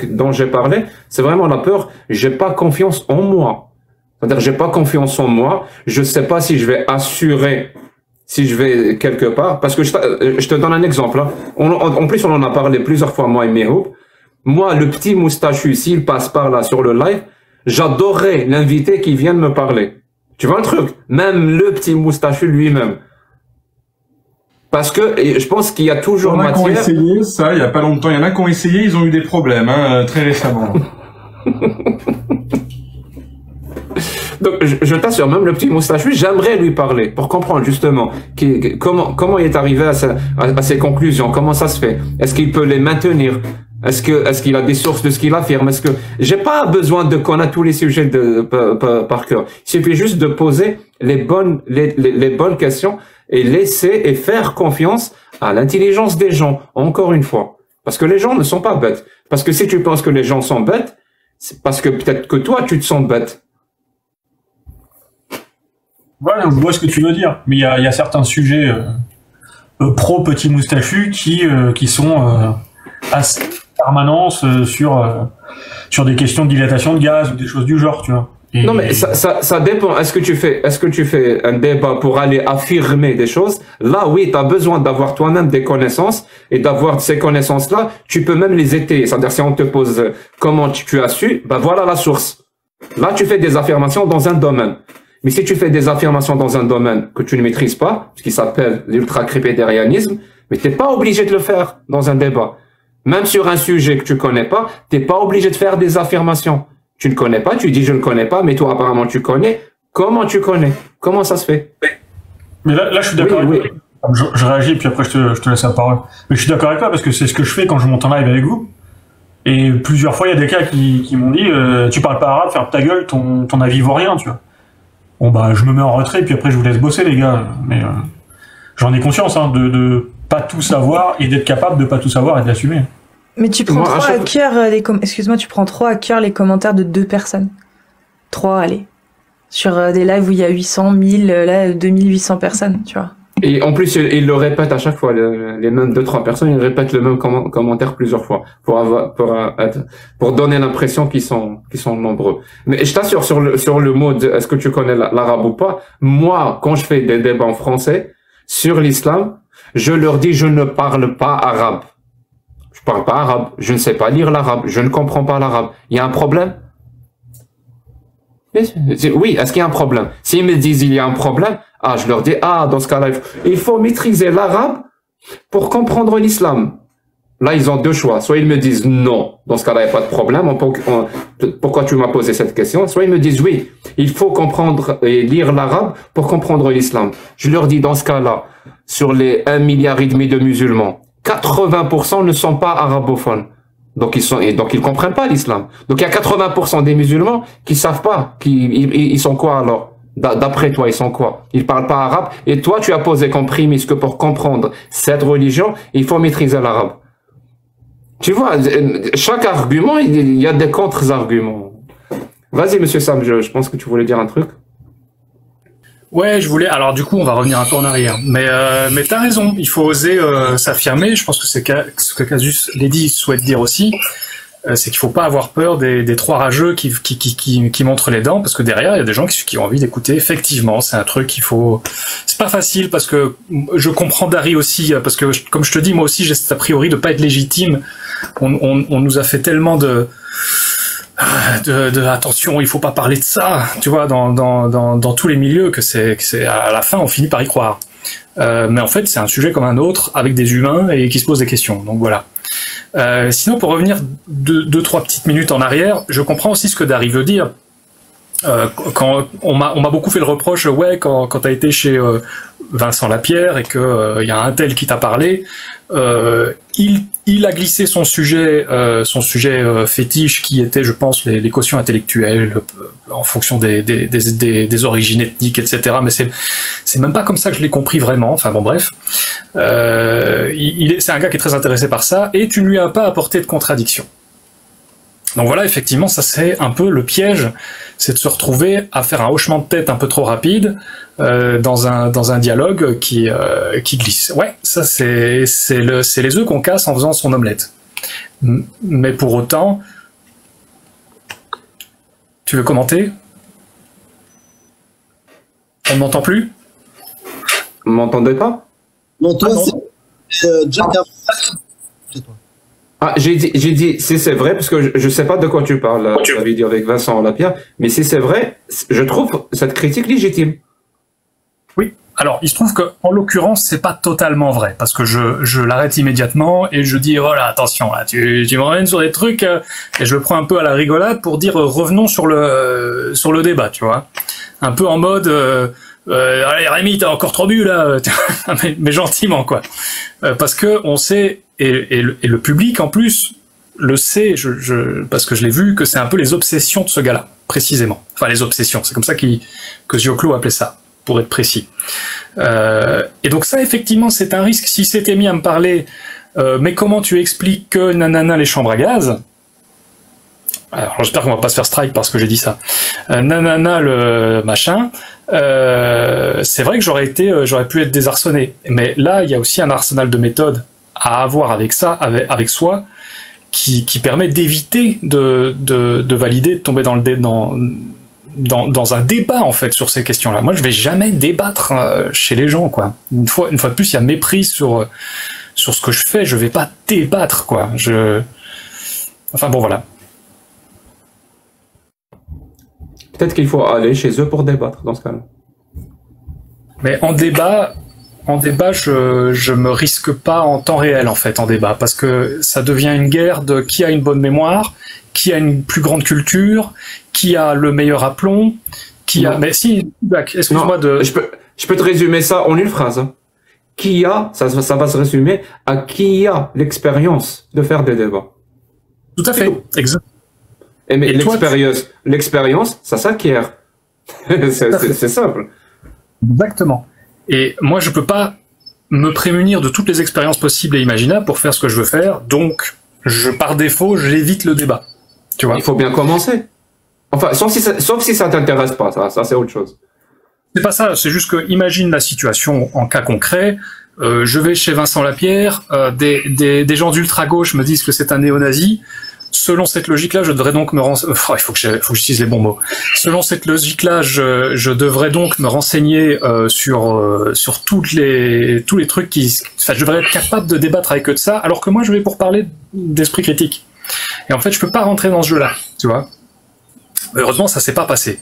dont j'ai parlé, c'est vraiment la peur. J'ai pas confiance en moi. C'est-à-dire, j'ai pas confiance en moi. Je sais pas si je vais assurer, si je vais quelque part. Parce que je te donne un exemple, hein. En plus, on en a parlé plusieurs fois, moi et Mehoub. Moi, le petit moustachu, s'il passe par là sur le live, j'adorerais l'invité qui vient de me parler. Tu vois le truc? Même le petit moustachu lui-même. Parce que je pense qu'il y a toujours matière. Il y en a qui ont essayé ça, il y a pas longtemps. Il y en a qui ont essayé, ils ont eu des problèmes, hein, très récemment. Donc, je t'assure, même le petit moustachu, j'aimerais lui parler pour comprendre justement comment il est arrivé à ses conclusions, comment ça se fait. Est-ce qu'il peut les maintenir? Est-ce qu'il a des sources de ce qu'il affirme? Est-ce que j'ai pas besoin de connaître tous les sujets par cœur. Il suffit juste de poser les bonnes questions et laisser et faire confiance à l'intelligence des gens, encore une fois. Parce que les gens ne sont pas bêtes. Parce que si tu penses que les gens sont bêtes, c'est parce que peut-être que toi, tu te sens bête. Voilà, je vois ce que tu veux dire. Mais il y a certains sujets pro petit moustachu qui sont assez permanence sur des questions de dilatation de gaz ou des choses du genre, tu vois. Non, mais ça dépend. Est-ce que tu fais un débat pour aller affirmer des choses? Là, oui, tu as besoin d'avoir toi-même des connaissances, et d'avoir ces connaissances-là, tu peux même les étayer. C'est-à-dire, si on te pose comment tu as su, bah voilà la source. Là, tu fais des affirmations dans un domaine. Mais si tu fais des affirmations dans un domaine que tu ne maîtrises pas, ce qui s'appelle l'ultra-crépédérianisme, mais t'es pas obligé de le faire dans un débat. Même sur un sujet que tu connais pas, t'es pas obligé de faire des affirmations. Tu ne connais pas, tu dis je ne connais pas, mais toi apparemment tu connais. Comment tu connais? Comment ça se fait? Mais là je suis d'accord avec toi. Je réagis puis après je te laisse la parole. Mais je suis d'accord avec toi parce que c'est ce que je fais quand je monte en live avec vous. Et plusieurs fois il y a des gars qui m'ont dit tu parles pas arabe, ferme ta gueule, ton avis vaut rien, tu vois. Bon bah je me mets en retrait puis après je vous laisse bosser les gars. Mais j'en ai conscience hein, de pas tout savoir et d'être capable de pas tout savoir et de l'assumer. Mais tu prends trop à cœur excuse-moi, tu prends trop à cœur les commentaires de 2 personnes. 3, allez. Sur des lives où il y a 800, 1000, là 2800 personnes, tu vois. Et en plus, ils le répètent à chaque fois, les mêmes 2-3 personnes, ils répètent le même commentaire plusieurs fois pour donner l'impression qu'ils sont nombreux. Mais je t'assure sur le mot de est-ce que tu connais l'arabe ou pas, moi, quand je fais des débats en français sur l'islam, je leur dis je ne parle pas arabe. Je parle pas arabe, je ne sais pas lire l'arabe, je ne comprends pas l'arabe. Il y a un problème? Oui, est-ce qu'il y a un problème? S'ils me disent il y a un problème, je leur dis dans ce cas-là, il faut maîtriser l'arabe pour comprendre l'islam. Là, ils ont 2 choix. Soit ils me disent non, dans ce cas-là, il n'y a pas de problème. Pourquoi tu m'as posé cette question? Soit ils me disent oui, il faut comprendre et lire l'arabe pour comprendre l'islam. Je leur dis dans ce cas-là, sur les 1,5 milliard de musulmans, 80% ne sont pas arabophones. Donc ils comprennent pas l'islam. Donc il y a 80% des musulmans qui savent pas, ils sont quoi alors? D'après toi, ils sont quoi? Ils parlent pas arabe. Et toi, tu as posé comme prémisse que pour comprendre cette religion, il faut maîtriser l'arabe. Tu vois, chaque argument, il y a des contre-arguments. Vas-y, monsieur Sam, je pense que tu voulais dire un truc. Ouais, je voulais. Alors du coup, on va revenir un peu en arrière. Mais t'as raison. Il faut oser s'affirmer. Je pense que c'est ce que Casus Lady souhaite dire aussi. c'est qu'il faut pas avoir peur des trois rageux qui montrent les dents, parce que derrière il y a des gens qui ont envie d'écouter. Effectivement, c'est un truc qu'il faut. C'est pas facile parce que je comprends Dari aussi, parce que comme je te dis, moi aussi j'ai cet a priori de pas être légitime. On nous a fait tellement de attention, il faut pas parler de ça, tu vois, dans tous les milieux que c'est à la fin on finit par y croire. Mais en fait c'est un sujet comme un autre avec des humains et qui se posent des questions. Donc voilà. Sinon, pour revenir deux, trois petites minutes en arrière, je comprends aussi ce que Dari veut dire. Quand on m'a beaucoup fait le reproche, ouais, quand t'as été chez Vincent Lapierre et que y a un tel qui t'a parlé, il a glissé son sujet fétiche qui était, je pense, les quotients intellectuels en fonction des origines ethniques, etc. Mais c'est même pas comme ça que je l'ai compris vraiment. Enfin bon, bref, c'est un gars qui est très intéressé par ça et tu ne lui as pas apporté de contradiction. Donc voilà, effectivement, ça c'est un peu le piège, c'est de se retrouver à faire un hochement de tête un peu trop rapide dans un dialogue qui glisse. Ouais, ça c'est les œufs qu'on casse en faisant son omelette. Mais pour autant, tu veux commenter? On ne m'entend plus? Vous m'entendez pas? Non, toi, c'est Jack. Ah, j'ai dit, si c'est vrai, parce que je sais pas de quoi tu parles, la vidéo avec Vincent Lapierre, mais si c'est vrai, je trouve cette critique légitime. Oui. Alors, il se trouve que, en l'occurrence, c'est pas totalement vrai, parce que je l'arrête immédiatement et je dis, oh là, attention, là, tu m'emmènes sur des trucs, et je le prends un peu à la rigolade pour dire, revenons sur le débat, tu vois. Un peu en mode, allez, Rémi, t'as encore trop bu, là, mais gentiment, quoi. Parce que on sait, et le public en plus le sait, parce que je l'ai vu, que c'est un peu les obsessions de ce gars-là, précisément. Enfin, les obsessions, c'est comme ça que Zioclo appelait ça, pour être précis. Et donc ça, effectivement, c'est un risque. Si c'était mis à me parler, mais comment tu expliques que nanana les chambres à gaz? Alors j'espère qu'on va pas se faire strike parce que j'ai dit ça. Nanana le machin. C'est vrai que j'aurais pu être désarçonné. Mais là, il y a aussi un arsenal de méthodes à avoir avec ça, avec soi, qui permet d'éviter de valider, de tomber dans un débat en fait sur ces questions-là. Moi, je vais jamais débattre chez les gens, quoi. Une fois de plus, il y a méprise sur ce que je fais. Je vais pas débattre, quoi. Enfin bon, voilà. Peut-être qu'il faut aller chez eux pour débattre dans ce cas-là. Mais en débat, je me risque pas en temps réel en fait en débat, parce que ça devient une guerre de qui a une bonne mémoire, qui a une plus grande culture, qui a le meilleur aplomb, qui a. Mais si, excuse-moi de. Je peux te résumer ça en une phrase. Qui a, ça va se résumer à qui a l'expérience de faire des débats. Tout à fait, exact. Mais l'expérience, ça s'acquiert. C'est simple. Exactement. Et moi, je peux pas me prémunir de toutes les expériences possibles et imaginables pour faire ce que je veux faire, donc par défaut, j'évite le débat. Tu vois. Il faut bien commencer. Enfin, sauf si ça t'intéresse pas, ça c'est autre chose. C'est pas ça, c'est juste que imagine la situation en cas concret. Je vais chez Vincent Lapierre, des gens d'ultra-gauche me disent que c'est un néo-nazi. Selon cette logique-là, je devrais donc me renseigner. Il faut que j'utilise les bons mots. Selon cette logique-là, je devrais donc me renseigner sur tous les trucs Enfin, je devrais être capable de débattre avec eux de ça, alors que moi, je vais pour parler d'esprit critique. Et en fait, je peux pas rentrer dans ce jeu-là, tu vois. Heureusement, ça s'est pas passé.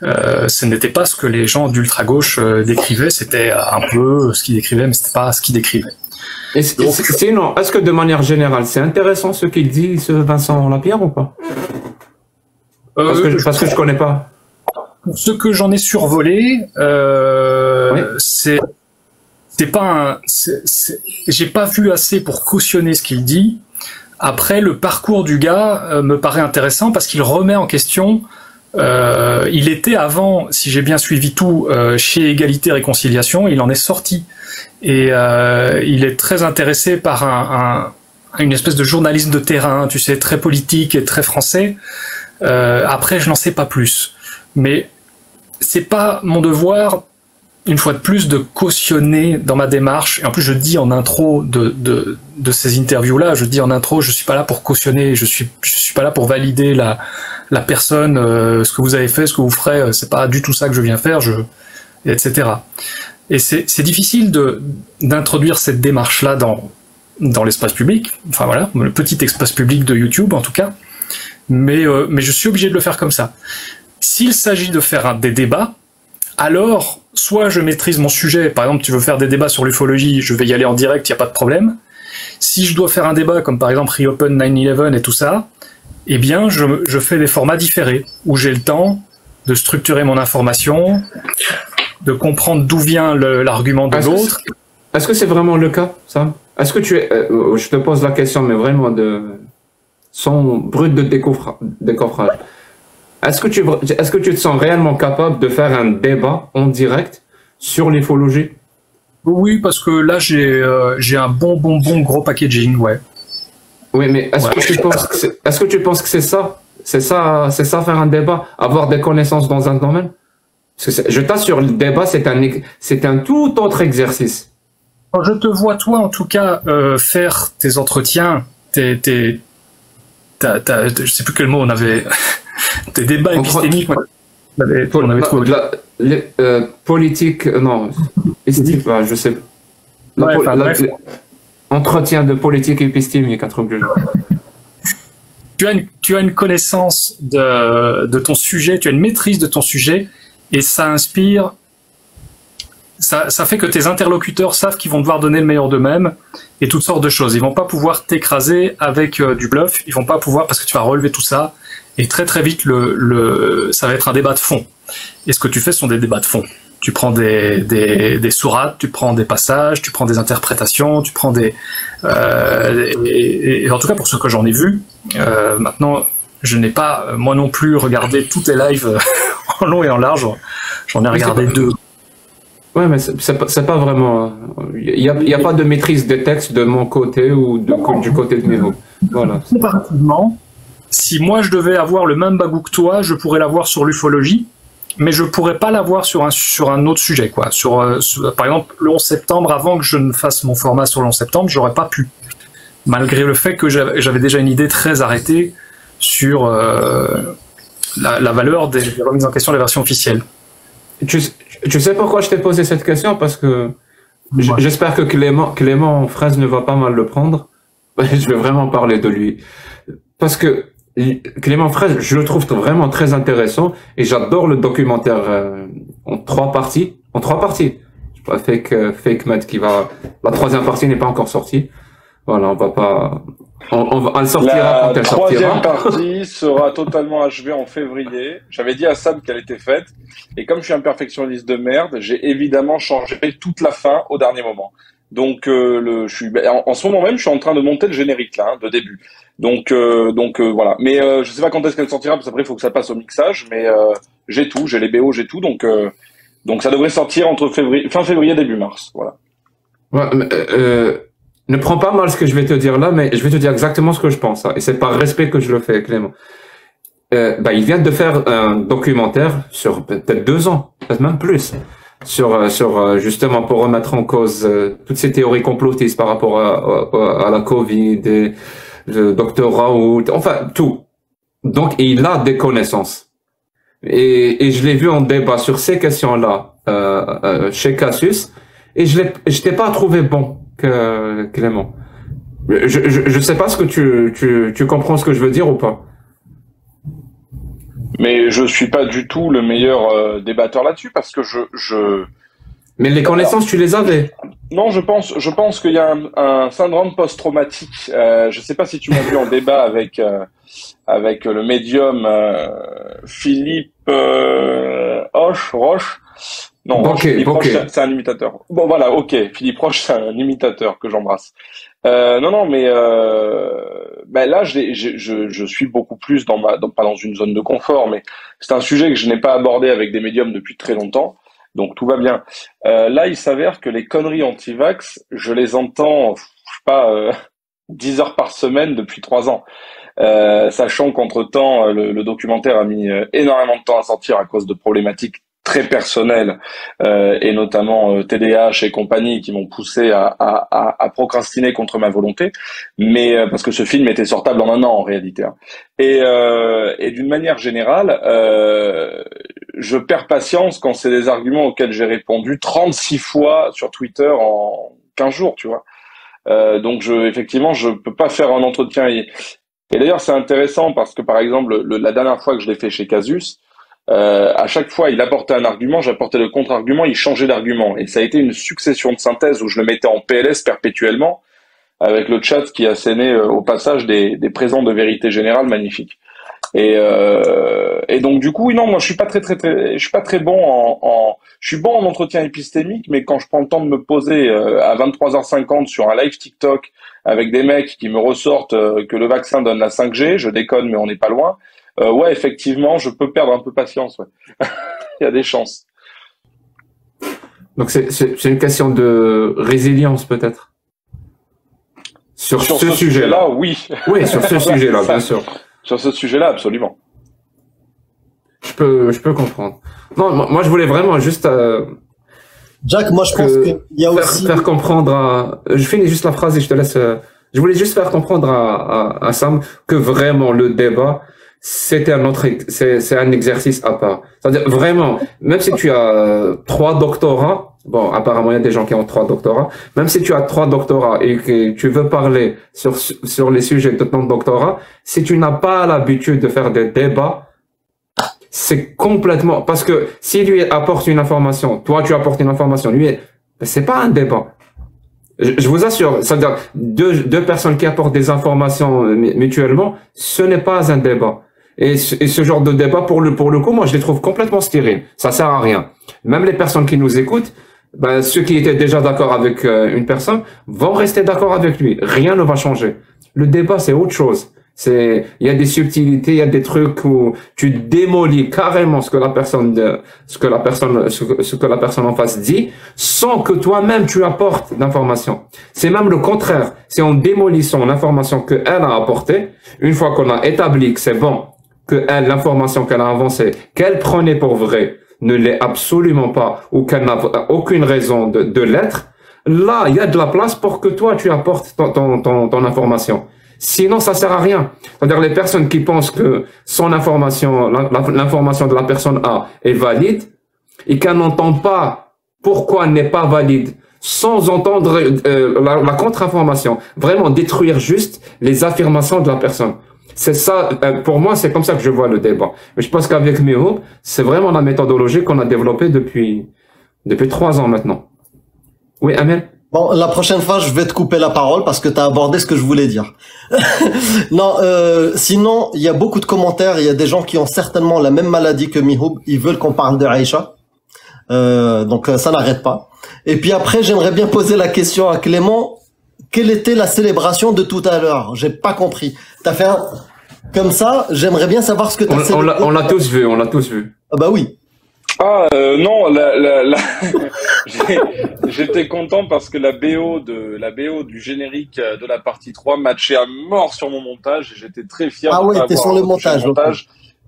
Ce n'était pas ce que les gens d'ultra-gauche décrivaient. C'était un peu ce qu'ils décrivaient, mais c'était pas ce qu'ils décrivaient. Sinon, est-ce que de manière générale, c'est intéressant ce qu'il dit, ce Vincent Lapierre, ou pas? Parce que je connais pas. Pour ce que j'en ai survolé, oui. C'est pas j'ai pas vu assez pour cautionner ce qu'il dit. Après, le parcours du gars me paraît intéressant parce qu'il remet en question. Il était avant, si j'ai bien suivi tout, chez Égalité Réconciliation, il en est sorti. Et il est très intéressé par une espèce de journalisme de terrain, tu sais, très politique et très français. Après, je n'en sais pas plus. Mais c'est pas mon devoir une fois de plus, de cautionner dans ma démarche. Et en plus, je dis en intro de ces interviews-là, je dis en intro, je suis pas là pour cautionner, je suis pas là pour valider la personne, ce que vous avez fait, ce que vous ferez, c'est pas du tout ça que je viens faire, etc. Et c'est difficile d'introduire cette démarche-là dans l'espace public, enfin voilà, le petit espace public de YouTube en tout cas, mais je suis obligé de le faire comme ça. S'il s'agit de faire des débats, alors soit je maîtrise mon sujet, par exemple tu veux faire des débats sur l'ufologie, je vais y aller en direct, il n'y a pas de problème. Si je dois faire un débat comme par exemple Reopen 9/11 et tout ça, eh bien je fais des formats différés, où j'ai le temps de structurer mon information, de comprendre d'où vient l'argument de l'autre. Est-ce que c'est vraiment le cas, Sam? Est-ce que je te pose la question, mais vraiment sans brut de décoffrage. Est-ce que tu te sens réellement capable de faire un débat en direct sur l'ufologie? Oui, parce que là j'ai un bon gros packaging, ouais. Oui, mais est-ce que tu penses que c'est ça? C'est ça faire un débat, avoir des connaissances dans un domaine? Parce que je t'assure, le débat c'est un tout autre exercice. Quand je te vois toi en tout cas faire tes entretiens, je sais plus quel mot on avait, tes débats épistémiques. On avait trouvé. Politique, non, je sais. Entretien de politique épistémique, un truc de genre. Tu as une connaissance de ton sujet, tu as une maîtrise de ton sujet, et ça inspire. Ça fait que tes interlocuteurs savent qu'ils vont devoir donner le meilleur d'eux-mêmes et toutes sortes de choses. Ils vont pas pouvoir t'écraser avec du bluff. Ils vont pas pouvoir, parce que tu vas relever tout ça, et très très vite ça va être un débat de fond. Et ce que tu fais sont des débats de fond. Tu prends des sourates, tu prends des passages, tu prends des interprétations, tu prends et en tout cas pour ce que j'en ai vu, maintenant je n'ai pas moi non plus regardé tous tes lives en long et en large. J'en ai regardé 2. Ouais, mais c'est pas vraiment. Il y a pas de maîtrise des textes de mon côté ou du côté de Miro. Voilà. Comparativement, si moi je devais avoir le même bagou que toi, je pourrais l'avoir sur l'ufologie, mais je pourrais pas l'avoir sur un autre sujet, quoi. Par exemple, le 11 septembre, avant que je ne fasse mon format sur le 11 septembre, j'aurais pas pu. Malgré le fait que j'avais déjà une idée très arrêtée sur la valeur des remises en question des versions officielles. Tu sais pourquoi je t'ai posé cette question? Parce que j'espère que Clément Fraise ne va pas mal le prendre. Je vais vraiment parler de lui. Parce que Clément Fraise, je le trouve vraiment très intéressant et j'adore le documentaire en 3 parties. Je sais pas, Fake Mad la 3e partie n'est pas encore sortie. Voilà, on va le sortira quand elle sortira. La 3e partie sera totalement achevée en février. J'avais dit à Sam qu'elle était faite. Et comme je suis un perfectionniste de merde, j'ai évidemment changé toute la fin au dernier moment. Donc, en ce moment même, je suis en train de monter le générique, là, de début. Donc voilà. Mais je sais pas quand est-ce qu'elle sortira, parce qu'après, il faut que ça passe au mixage. Mais j'ai tout, j'ai les BO, j'ai tout. Donc ça devrait sortir entre fin février, début mars. Voilà. Ouais, ne prends pas mal ce que je vais te dire là, mais je vais te dire exactement ce que je pense. Et c'est par respect que je le fais, Clément. Il vient de faire un documentaire sur peut-être 2 ans, peut-être même plus, sur justement pour remettre en cause toutes ces théories complotistes par rapport à la Covid, et le Dr Raoult, enfin tout. Donc il a des connaissances. Et je l'ai vu en débat sur ces questions-là chez Cassius, et je t'ai pas trouvé bon que Clément. Je sais pas ce que tu comprends ce que je veux dire ou pas. Mais je suis pas du tout le meilleur débatteur là-dessus parce que Mais les connaissances, tu les avais. Non, je pense qu'il y a un syndrome post-traumatique. Je sais pas si tu m'as vu en débat avec le médium Philippe Roche. Non, Philippe Roche, c'est un imitateur. Bon, voilà, ok. Philippe Roche, c'est un imitateur que j'embrasse. Non, mais là, je suis beaucoup plus pas dans une zone de confort, mais c'est un sujet que je n'ai pas abordé avec des médiums depuis très longtemps, donc tout va bien. Là, il s'avère que les conneries anti-vax, je les entends, je sais pas, 10 heures par semaine depuis 3 ans. Sachant qu'entre-temps, le documentaire a mis énormément de temps à sortir à cause de problématiques très personnelles, et notamment TDAH et compagnie, qui m'ont poussé à procrastiner contre ma volonté, mais parce que ce film était sortable en 1 an en réalité. Hein. Et d'une manière générale, je perds patience quand c'est des arguments auxquels j'ai répondu 36 fois sur Twitter en 15 jours, tu vois. Donc effectivement, je peux pas faire un entretien. Et d'ailleurs, c'est intéressant parce que, par exemple, la dernière fois que je l'ai fait chez Casus, à chaque fois, il apportait un argument, j'apportais le contre-argument, il changeait d'argument. Et ça a été une succession de synthèses où je le mettais en PLS perpétuellement, avec le chat qui assénait au passage des présents de vérité générale magnifiques. Et donc du coup, non, moi je suis pas je suis pas très bon je suis bon en entretien épistémique, mais quand je prends le temps de me poser à 23h50 sur un live TikTok avec des mecs qui me ressortent que le vaccin donne la 5G, je déconne, mais on n'est pas loin. Ouais, effectivement, je peux perdre un peu patience. Ouais. Il y a des chances. Donc c'est une question de résilience peut-être. Sur ce sujet-là, oui. Oui, sur ce sujet-là, bien sûr. Sur ce sujet-là, absolument. Je peux comprendre. Non, moi je voulais vraiment juste Jack, moi je pense qu'il y a aussi faire comprendre je finis juste la phrase et je te laisse je voulais juste faire comprendre à Sam que vraiment le débat c'est un exercice à part. C'est-à-dire vraiment, même si tu as 3 doctorats, bon, apparemment il y a des gens qui ont 3 doctorats, même si tu as 3 doctorats et que tu veux parler sur les sujets de ton doctorat, si tu n'as pas l'habitude de faire des débats, c'est complètement, parce que si lui apporte une information, toi tu apportes une information, lui, c'est pas un débat. Je vous assure, c'est-à-dire deux personnes qui apportent des informations mutuellement, ce n'est pas un débat. Et ce genre de débat, pour le coup, moi, je les trouve complètement stériles. Ça sert à rien. Même les personnes qui nous écoutent, ben, ceux qui étaient déjà d'accord avec une personne vont rester d'accord avec lui. Rien ne va changer. Le débat, c'est autre chose. Il y a des subtilités, il y a des trucs où tu démolis carrément ce que la personne en face dit, sans que toi-même tu apportes d'informations. C'est même le contraire. Si on démolit son information qu'elle a apportée, une fois qu'on a établi que c'est bon, que l'information qu'elle a avancée, qu'elle prenait pour vraie, ne l'est absolument pas, ou qu'elle n'a aucune raison de l'être, là, il y a de la place pour que toi, tu apportes ton information. Sinon, ça sert à rien. C'est-à-dire les personnes qui pensent que son information, l'information de la personne A est valide, et qu'elle n'entend pas pourquoi elle n'est pas valide, sans entendre la contre-information, vraiment détruire juste les affirmations de la personne. C'est ça, pour moi, c'est comme ça que je vois le débat. Mais je pense qu'avec Miho, c'est vraiment la méthodologie qu'on a développée depuis 3 ans maintenant. Oui, Amel? Bon, la prochaine fois, je vais te couper la parole parce que tu as abordé ce que je voulais dire. Non, sinon, il y a beaucoup de commentaires. Il y a des gens qui ont certainement la même maladie que Mihoub. Ils veulent qu'on parle de Aïcha. Donc, ça n'arrête pas. Et puis après, j'aimerais bien poser la question à Clément. Quelle était la célébration de tout à l'heure? J'ai pas compris. T'as fait un... Comme ça, j'aimerais bien savoir ce que t'as célébré. On l'a tous vu, on l'a tous vu. Ah bah oui. Ah non, j'étais content parce que la BO du générique de la partie 3 matchait à mort sur mon montage et j'étais très fier de ouais, t'es sur le montage,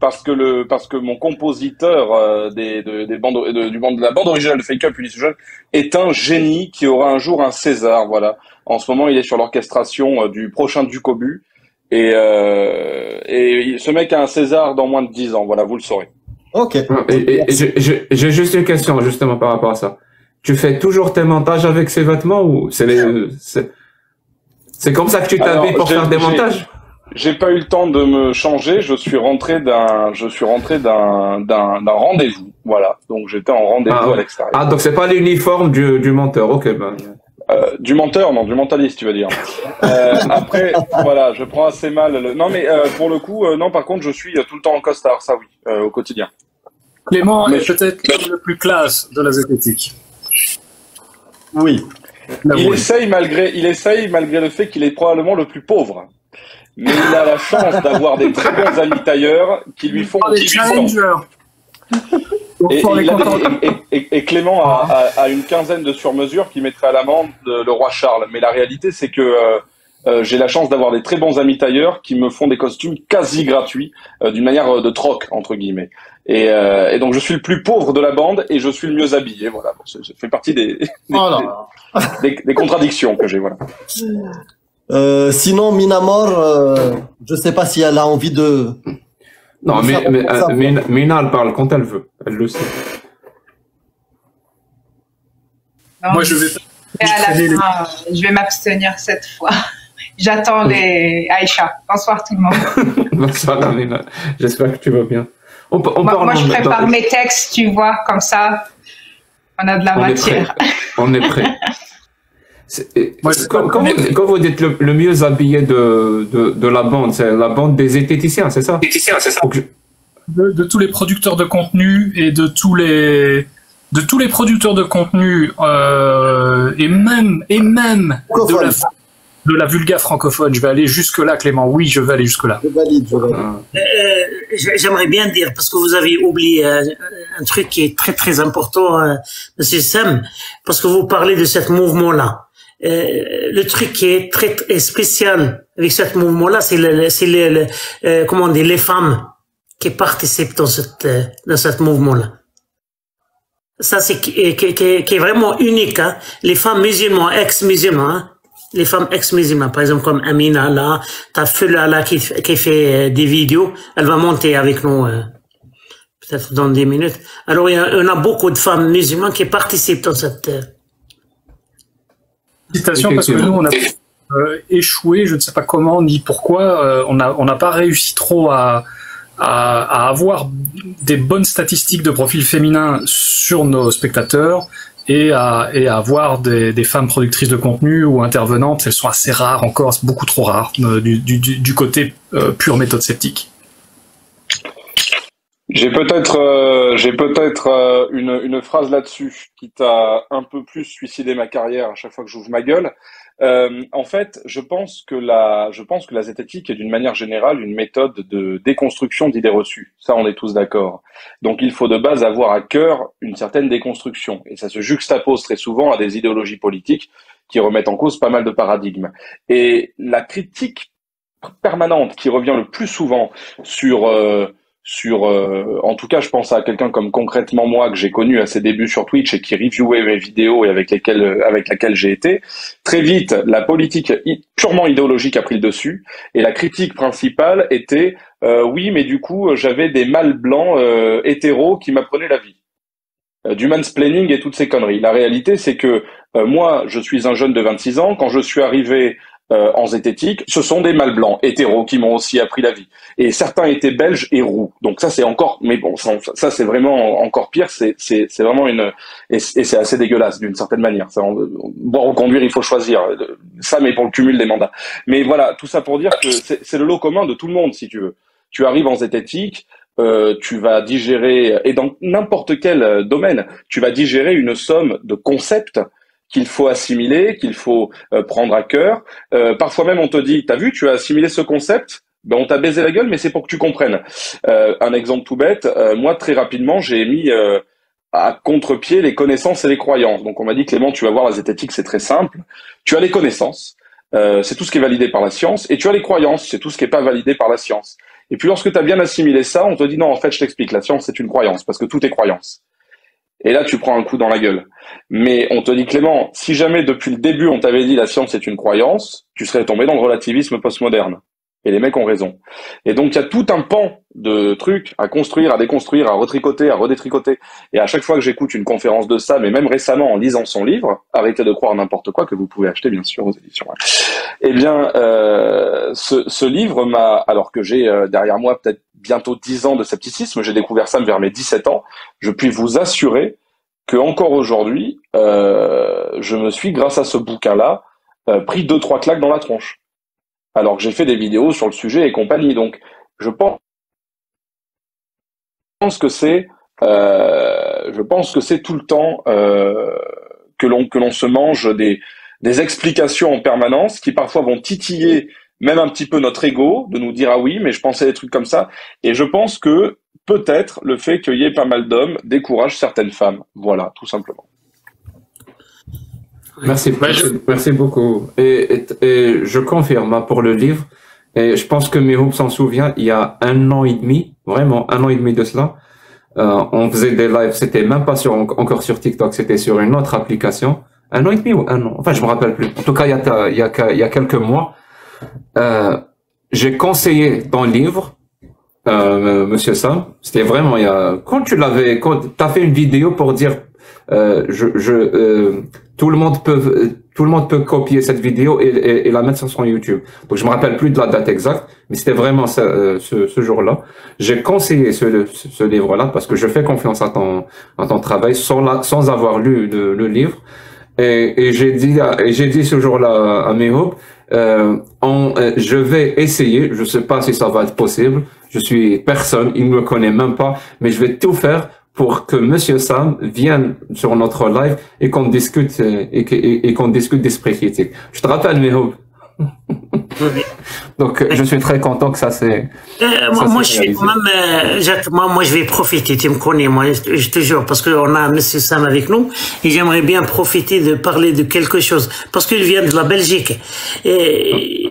parce que mon compositeur de la bande originale de Fake Up Ulysse Jeune est un génie qui aura un jour un César, voilà. En ce moment, il est sur l'orchestration du prochain Ducobu et ce mec a un César dans moins de 10 ans, voilà, vous le saurez. Ok. Et j'ai juste une question justement par rapport à ça. Tu fais toujours tes montages avec ces vêtements ou c'est comme ça que tu t'habilles pour faire des montages? J'ai pas eu le temps de me changer. Je suis rentré d'un rendez-vous. Voilà. Donc j'étais en rendez-vous à l'extérieur. Ah donc c'est pas l'uniforme du menteur. Ok ben. Du menteur, non, du mentaliste, tu vas dire. Après, voilà, je prends assez mal. Non, mais pour le coup, non. Par contre, je suis tout le temps en costard, ça oui, au quotidien. Clément est peut-être l'homme le plus classe de la zététique. Oui. Il essaye malgré le fait qu'il est probablement le plus pauvre. Mais il a la chance d'avoir des très bons amis tailleurs qui lui font des challengers. Et Clément a une quinzaine de surmesures qui mettraient à l'amende le roi Charles. Mais la réalité, c'est que j'ai la chance d'avoir des très bons amis tailleurs qui me font des costumes quasi gratuits, d'une manière de troc entre guillemets. Et donc je suis le plus pauvre de la bande et je suis le mieux habillé. Voilà, bon, ça fait partie des contradictions que j'ai. Voilà. Sinon, Minamor, je sais pas si elle a envie de. Non, mais Mina, elle parle quand elle veut. Elle le sait. Non, Moi, je vais. à la fin, je vais m'abstenir cette fois. J'attends les Aïcha. Bonsoir tout le monde. Bonsoir, Amina. J'espère que tu vas bien. Moi, je prépare mes textes, tu vois, comme ça, on a de la matière. On est prêt. Quand vous dites le mieux habillé de la bande, c'est la bande des zététiciens, c'est ça? De tous les producteurs de contenu et de tous les producteurs de contenu et même de la vulga francophone. Je vais aller jusque là, Clément. Oui, je vais aller jusque là. Je valide. J'aimerais bien dire, parce que vous avez oublié un truc qui est très très important, Monsieur Sam, parce que vous parlez de ce mouvement-là. Le truc qui est très spécial avec ce mouvement-là, c'est comment dire, les femmes qui participent dans ce mouvement-là. Ça, c'est qui est vraiment unique, hein. Les femmes musulmanes, ex-musulmanes, hein. Les femmes ex-musulmanes, par exemple, comme Amina, là, t'as Fula, là, qui fait des vidéos. Elle va monter avec nous, peut-être dans 10 minutes. Alors, il y en a beaucoup de femmes musulmanes qui participent dans cette, Félicitations, parce que nous, on a échoué, je ne sais pas comment ni pourquoi, on n'a pas réussi trop à avoir des bonnes statistiques de profil féminin sur nos spectateurs et à avoir des femmes productrices de contenu ou intervenantes. Elles sont assez rares encore, c'est beaucoup trop rare du côté pure méthode sceptique. J'ai peut-être une phrase là-dessus qui t'a un peu plus suicidé ma carrière à chaque fois que j'ouvre ma gueule. En fait, je pense que la zététique est d'une manière générale une méthode de déconstruction d'idées reçues. Ça, on est tous d'accord. Donc, il faut de base avoir à cœur une certaine déconstruction. Et ça se juxtapose très souvent à des idéologies politiques qui remettent en cause pas mal de paradigmes. Et la critique permanente qui revient le plus souvent en tout cas, je pense à quelqu'un comme concrètement moi que j'ai connu à ses débuts sur Twitch et qui reviewait mes vidéos et avec laquelle j'ai été. Très vite, la politique purement idéologique a pris le dessus et la critique principale était oui, mais du coup, j'avais des mâles blancs hétéros qui m'apprenaient la vie. Du mansplaining et toutes ces conneries. La réalité, c'est que moi, je suis un jeune de 26 ans. Quand je suis arrivé en zététique, ce sont des mâles blancs hétéros qui m'ont aussi appris la vie. Et certains étaient belges et roux. Donc ça c'est encore, mais bon, ça c'est vraiment encore pire. C'est vraiment et c'est assez dégueulasse d'une certaine manière. Boire ou conduire, il faut choisir. Ça, mais pour le cumul des mandats. Mais voilà, tout ça pour dire que c'est le lot commun de tout le monde, si tu veux. Tu arrives en zététique. Tu vas digérer, et dans n'importe quel domaine, tu vas digérer une somme de concepts qu'il faut assimiler, qu'il faut prendre à cœur. Parfois même, on te dit, t'as vu, tu as assimilé ce concept, ben on t'a baisé la gueule, mais c'est pour que tu comprennes. Un exemple tout bête, moi, très rapidement, j'ai mis à contre-pied les connaissances et les croyances. Donc, on m'a dit, Clément, tu vas voir, la zététique, c'est très simple. Tu as les connaissances, c'est tout ce qui est validé par la science, et tu as les croyances, c'est tout ce qui n'est pas validé par la science. Et puis, lorsque tu as bien assimilé ça, on te dit, non, en fait, je t'explique, la science, c'est une croyance, parce que tout est croyance. Et là, tu prends un coup dans la gueule. Mais on te dit, Clément, si jamais depuis le début on t'avait dit la science c'est une croyance, tu serais tombé dans le relativisme postmoderne. Et les mecs ont raison. Et donc il y a tout un pan de trucs à construire, à déconstruire, à retricoter, à redétricoter. Et à chaque fois que j'écoute une conférence de Sam, et même récemment en lisant son livre, Arrêtez de croire n'importe quoi, que vous pouvez acheter bien sûr aux éditions. Eh bien, ce livre m'a, alors que j'ai derrière moi peut-être bientôt 10 ans de scepticisme, j'ai découvert Sam vers mes 17 ans, je puis vous assurer que encore aujourd'hui, je me suis, grâce à ce bouquin-là, pris 2-3 claques dans la tronche. Alors que j'ai fait des vidéos sur le sujet et compagnie. Donc, je pense que c'est tout le temps que l'on se mange des explications en permanence qui parfois vont titiller même un petit peu notre ego, de nous dire ah oui, mais je pensais des trucs comme ça. Et je pense que peut-être le fait qu'il y ait pas mal d'hommes décourage certaines femmes. Voilà, tout simplement. Merci beaucoup. Et je confirme hein, pour le livre. Et je pense que Mihoub s'en souvient. Il y a 1 an et demi, vraiment 1 an et demi de cela, on faisait des lives. C'était même pas encore sur TikTok. C'était sur une autre application. 1 an et demi ou 1 an. Enfin, je me rappelle plus. En tout cas, il y a quelques mois. J'ai conseillé ton livre. Monsieur Sam, c'était vraiment quand t'as fait une vidéo pour dire tout le monde peut copier cette vidéo et la mettre sur son YouTube. Donc je me rappelle plus de la date exacte, mais c'était vraiment ce jour-là. J'ai conseillé ce livre-là parce que je fais confiance à ton travail sans avoir lu le livre. Et j'ai dit ce jour-là à Mihoub, je vais essayer, je sais pas si ça va être possible, je suis personne, il me connaît même pas, mais je vais tout faire pour que Monsieur Sam vienne sur notre live et qu'on discute et qu'on discute d'esprit critique. Je te rappelle, Mihoub. Donc je suis très content que ça c'est. Moi je suis même Jacques, moi je vais profiter, tu me connais, moi je te jure, parce qu'on a Monsieur Sam avec nous et j'aimerais bien profiter de parler de quelque chose parce qu'il vient de la Belgique et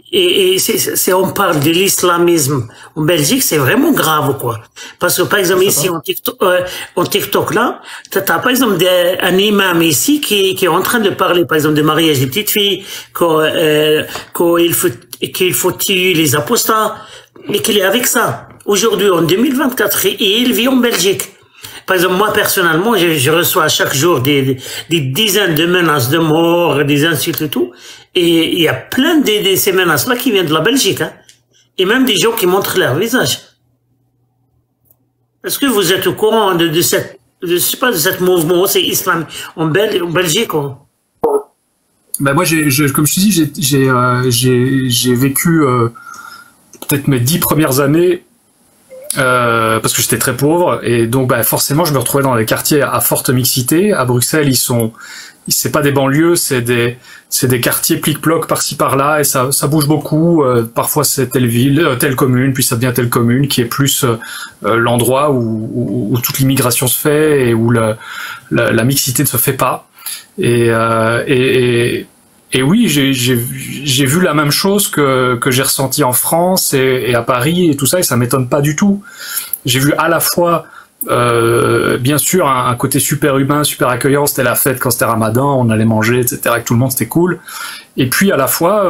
on parle de l'islamisme en Belgique, c'est vraiment grave quoi, parce que par exemple ici en TikTok là, t'as par exemple un imam ici qui est en train de parler par exemple de mariage des petites filles, qu'il faut tuer les apostats, et qu'il est avec ça. Aujourd'hui, en 2024, et il vit en Belgique. Par exemple, moi, personnellement, je reçois chaque jour des dizaines de menaces de mort, des insultes et tout. Et il y a plein de ces menaces-là qui viennent de la Belgique, hein. Et même des gens qui montrent leur visage. Est-ce que vous êtes au courant de cette mouvement, c'est islam en Belgique, quoi? Ben moi, comme je te dis, j'ai vécu peut-être mes 10 premières années parce que j'étais très pauvre et donc forcément je me retrouvais dans des quartiers à forte mixité. À Bruxelles, c'est pas des banlieues, c'est des quartiers plic-ploc par-ci par-là et ça bouge beaucoup. Parfois c'est telle ville, telle commune, puis ça devient telle commune qui est plus l'endroit où toute l'immigration se fait et où la mixité ne se fait pas. Et oui, j'ai vu la même chose que j'ai ressenti en France et à Paris et tout ça, et ça m'étonne pas du tout. J'ai vu à la fois, bien sûr, un côté super humain, super accueillant, c'était la fête quand c'était Ramadan, on allait manger, etc., avec tout le monde, c'était cool. Et puis à la fois,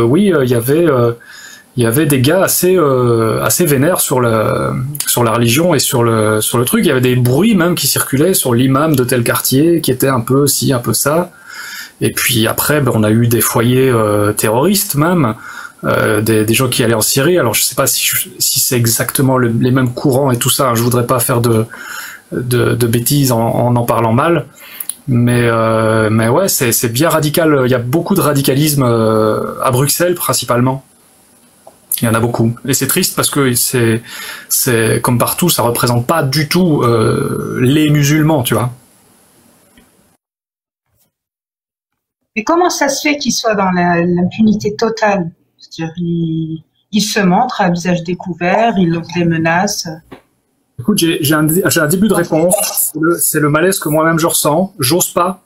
oui, il y avait des gars assez vénères sur la religion et sur le truc. Il y avait des bruits même qui circulaient sur l'imam de tel quartier qui était un peu ci, un peu ça. Et puis après, on a eu des foyers terroristes même, des gens qui allaient en Syrie. Alors je sais pas si c'est exactement les mêmes courants et tout ça. Hein. Je voudrais pas faire de bêtises en parlant mal. Mais ouais, c'est bien radical. Il y a beaucoup de radicalisme à Bruxelles principalement. Il y en a beaucoup. Et c'est triste parce que c'est comme partout, ça représente pas du tout les musulmans, tu vois. Mais comment ça se fait qu'ils soient dans l'impunité totale? C'est-à-dire, ils se montrent à visage découvert, ils lancent des menaces. Écoute, j'ai un début de réponse. C'est le malaise que moi-même je ressens. J'ose pas.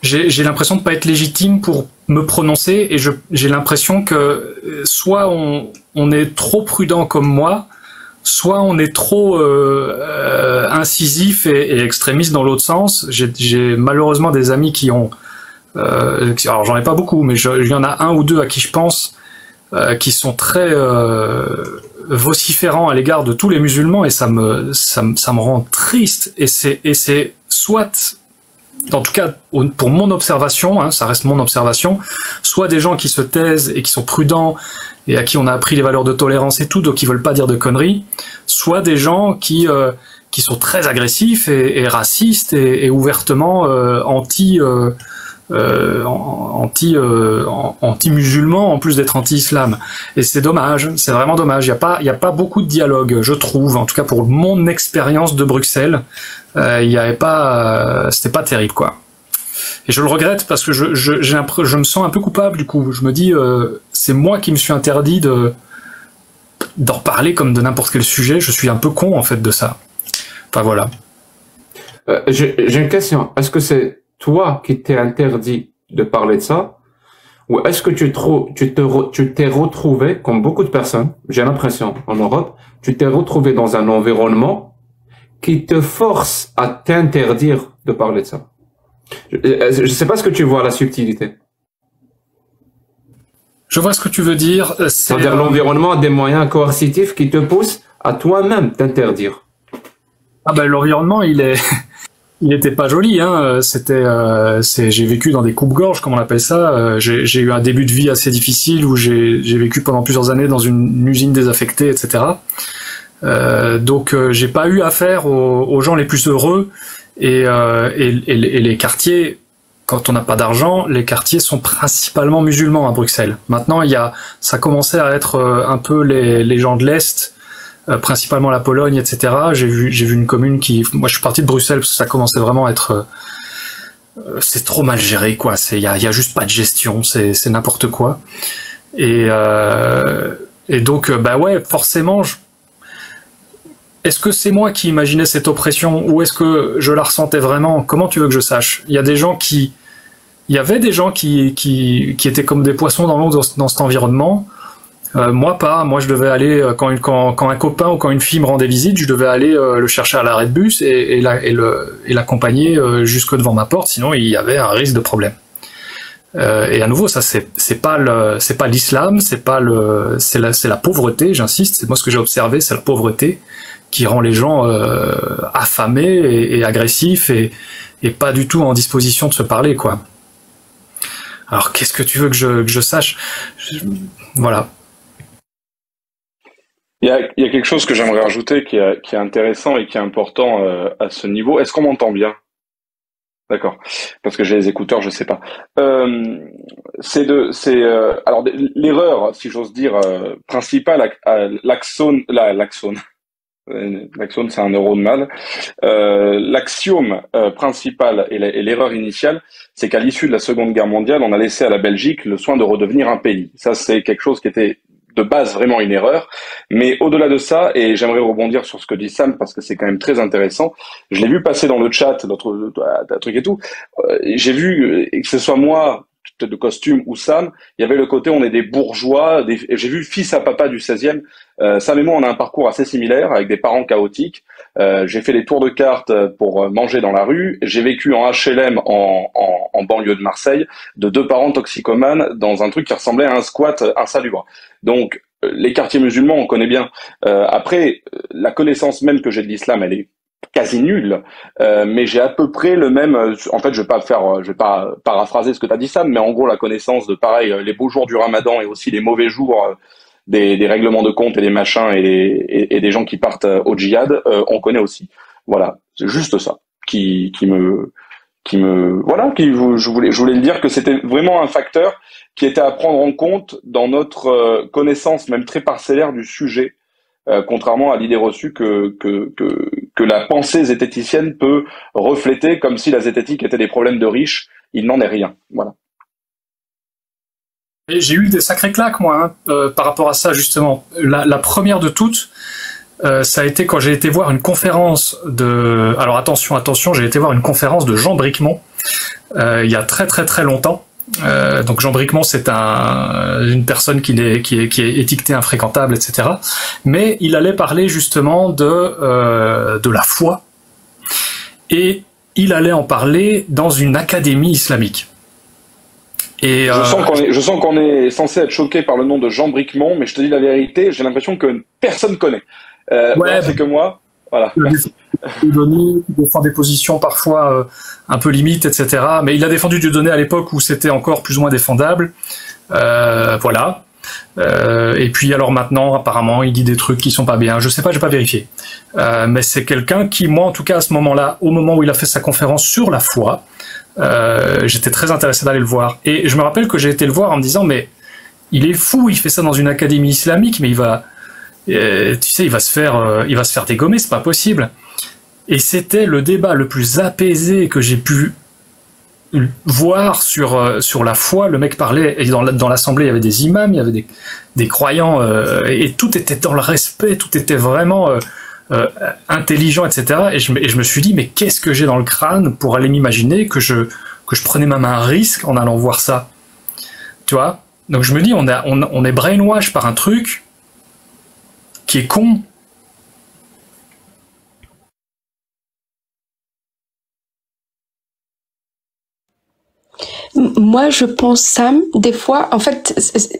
J'ai l'impression de pas être légitime pour me prononcer et j'ai l'impression que soit on est trop prudent comme moi, soit on est trop incisif et extrémiste dans l'autre sens. J'ai malheureusement des amis qui ont alors j'en ai pas beaucoup, mais il y en a un ou deux à qui je pense qui sont très vociférants à l'égard de tous les musulmans et ça me rend triste et c'est soit, en tout cas pour mon observation, hein, ça reste mon observation, soit des gens qui se taisent et qui sont prudents et à qui on a appris les valeurs de tolérance et tout, donc qui veulent pas dire de conneries, soit des gens qui sont très agressifs et racistes et ouvertement anti-musulmans en plus d'être anti-islam. Et c'est dommage, c'est vraiment dommage. Il y a pas beaucoup de dialogue, je trouve, en tout cas pour mon expérience de Bruxelles. Il y avait pas, c'était pas terrible, quoi. Et je le regrette parce que je me sens un peu coupable, du coup. Je me dis, c'est moi qui me suis interdit d'en reparler comme de n'importe quel sujet. Je suis un peu con, en fait, de ça. Enfin, voilà. J'ai une question. Est-ce que c'est toi qui t'es interdit de parler de ça, ou est-ce que tu t'es retrouvé, comme beaucoup de personnes, j'ai l'impression, en Europe, tu t'es retrouvé dans un environnement qui te force à t'interdire de parler de ça? Je sais pas ce que tu vois, la subtilité. Je vois ce que tu veux dire. C'est-à-dire l'environnement a des moyens coercitifs qui te poussent à toi-même t'interdire. Ah ben l'environnement, il était pas joli, hein. J'ai vécu dans des coupes-gorges, comme on appelle ça. J'ai eu un début de vie assez difficile où j'ai vécu pendant plusieurs années dans une usine désaffectée, etc. Donc j'ai pas eu affaire aux gens les plus heureux et les quartiers. Quand on n'a pas d'argent, les quartiers sont principalement musulmans à Bruxelles. Maintenant, ça commençait à être un peu les gens de l'Est, principalement la Pologne, etc. J'ai vu une commune moi je suis parti de Bruxelles parce que ça commençait vraiment à être, c'est trop mal géré, quoi. Il y a juste pas de gestion, c'est n'importe quoi. Et donc, bah ouais, forcément, est-ce que c'est moi qui imaginais cette oppression ou est-ce que je la ressentais vraiment? Comment tu veux que je sache? Il y avait des gens qui étaient comme des poissons dans l'eau dans cet environnement. Moi pas. Moi je devais aller quand un copain ou quand une fille me rendait visite, je devais aller le chercher à l'arrêt de bus et l'accompagner jusque devant ma porte. Sinon il y avait un risque de problème. Et à nouveau, ça c'est pas l'islam, c'est la pauvreté. J'insiste. C'est moi ce que j'ai observé, c'est la pauvreté qui rend les gens affamés et agressifs et pas du tout en disposition de se parler, quoi. Alors qu'est-ce que tu veux que je sache? Voilà. Il y a quelque chose que j'aimerais rajouter qui est intéressant et qui est important à ce niveau. Est-ce qu'on m'entend bien? D'accord. Parce que j'ai les écouteurs, je sais pas. Alors l'erreur, si j'ose dire, principale l'axone, c'est un neurone mal. L'axiome principal et l'erreur initiale, c'est qu'à l'issue de la Seconde Guerre mondiale, on a laissé à la Belgique le soin de redevenir un pays. Ça, c'est quelque chose qui était de base vraiment une erreur. Mais au-delà de ça, et j'aimerais rebondir sur ce que dit Sam parce que c'est quand même très intéressant. Je l'ai vu passer dans le chat, notre truc et tout. J'ai vu que ce soit moi de costume ou Sam, il y avait le côté on est des bourgeois. J'ai vu fils à papa du 16e. Sam et moi, on a un parcours assez similaire avec des parents chaotiques. J'ai fait les tours de cartes pour manger dans la rue. J'ai vécu en HLM en banlieue de Marseille de 2 parents toxicomanes dans un truc qui ressemblait à un squat insalubre. Donc les quartiers musulmans, on connaît bien. Après, la connaissance même que j'ai de l'islam, elle est quasi nulle, mais j'ai à peu près le même. En fait, je vais pas paraphraser ce que t'as dit Sam, mais en gros la connaissance de pareil les beaux jours du Ramadan et aussi les mauvais jours. Des règlements de compte et des machins et des gens qui partent au djihad, on connaît aussi. Voilà, c'est juste ça je voulais le dire que c'était vraiment un facteur qui était à prendre en compte dans notre connaissance même très parcellaire du sujet, contrairement à l'idée reçue que la pensée zététicienne peut refléter comme si la zététique était des problèmes de riches. Il n'en est rien. Voilà. Et j'ai eu des sacrés claques, moi, par rapport à ça, justement. La première de toutes, ça a été quand j'ai été voir une conférence de... Alors attention, j'ai été voir une conférence de Jean Bricmont, il y a très très très longtemps. Donc Jean Bricmont, c'est une personne qui est étiquetée infréquentable, etc. Mais il allait parler justement de la foi. Et il allait en parler dans une académie islamique. Et je sens qu'on est censé être choqué par le nom de Jean Bricmont, mais je te dis la vérité, j'ai l'impression que personne connaît. C'est que moi. Voilà. Dieudonné, qui défend des positions parfois un peu limites, etc. Mais il a défendu Dieudonné à l'époque où c'était encore plus ou moins défendable. Voilà. Et puis alors maintenant, apparemment, il dit des trucs qui sont pas bien. Je sais pas, j'ai pas vérifié. Mais c'est quelqu'un qui, moi, en tout cas, à ce moment-là, au moment où il a fait sa conférence sur la foi, j'étais très intéressé d'aller le voir. Et je me rappelle que j'ai été le voir en me disant, mais il est fou, il fait ça dans une académie islamique, mais il va se faire dégommer, c'est pas possible. Et c'était le débat le plus apaisé que j'ai pu voir sur la foi. Le mec parlait, et dans l'assemblée il y avait des imams, il y avait des croyants, et tout était dans le respect, tout était vraiment intelligent, etc. Et je me suis dit, mais qu'est-ce que j'ai dans le crâne pour aller m'imaginer que je que je prenais même un risque en allant voir ça. Tu vois? Donc je me dis, on est brainwash par un truc qui est con. Moi, je pense, Sam, des fois, en fait,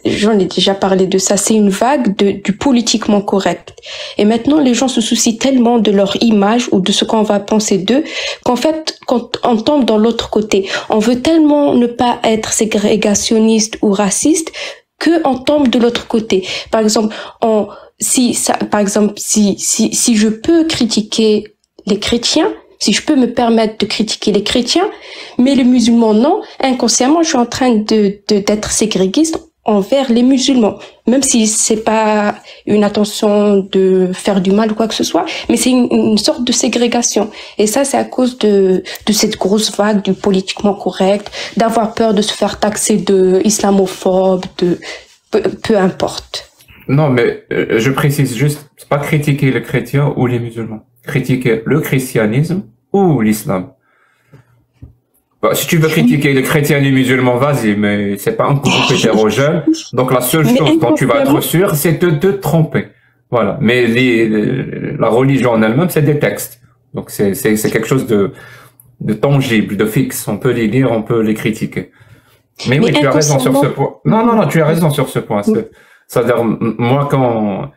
j'en ai déjà parlé de ça, c'est une vague du politiquement correct. Et maintenant, les gens se soucient tellement de leur image ou de ce qu'on va penser d'eux, qu'en fait, quand on tombe dans l'autre côté, on veut tellement ne pas être ségrégationniste ou raciste que on tombe de l'autre côté. Par exemple, si je peux critiquer les chrétiens, si je peux me permettre de critiquer les chrétiens, mais les musulmans non, inconsciemment, je suis en train d'être ségrégiste envers les musulmans. Même si c'est pas une intention de faire du mal ou quoi que ce soit, mais c'est une sorte de ségrégation. Et ça, c'est à cause de cette grosse vague du politiquement correct, d'avoir peur de se faire taxer de islamophobe, peu importe. Non, mais je précise juste, c'est pas critiquer les chrétiens ou les musulmans. Critiquer le christianisme ou l'islam. Bah, si tu veux critiquer les chrétiens et les musulmans, vas-y, mais c'est pas un groupe hétérogène. Donc la seule chose dont tu vas être sûr, c'est de te tromper. Voilà. Mais la religion en elle-même, c'est des textes. Donc c'est quelque chose de tangible, de fixe. On peut les lire, on peut les critiquer. Mais oui, tu as raison sur ce point. Non, tu as raison sur ce point. C'est-à-dire, moi, quand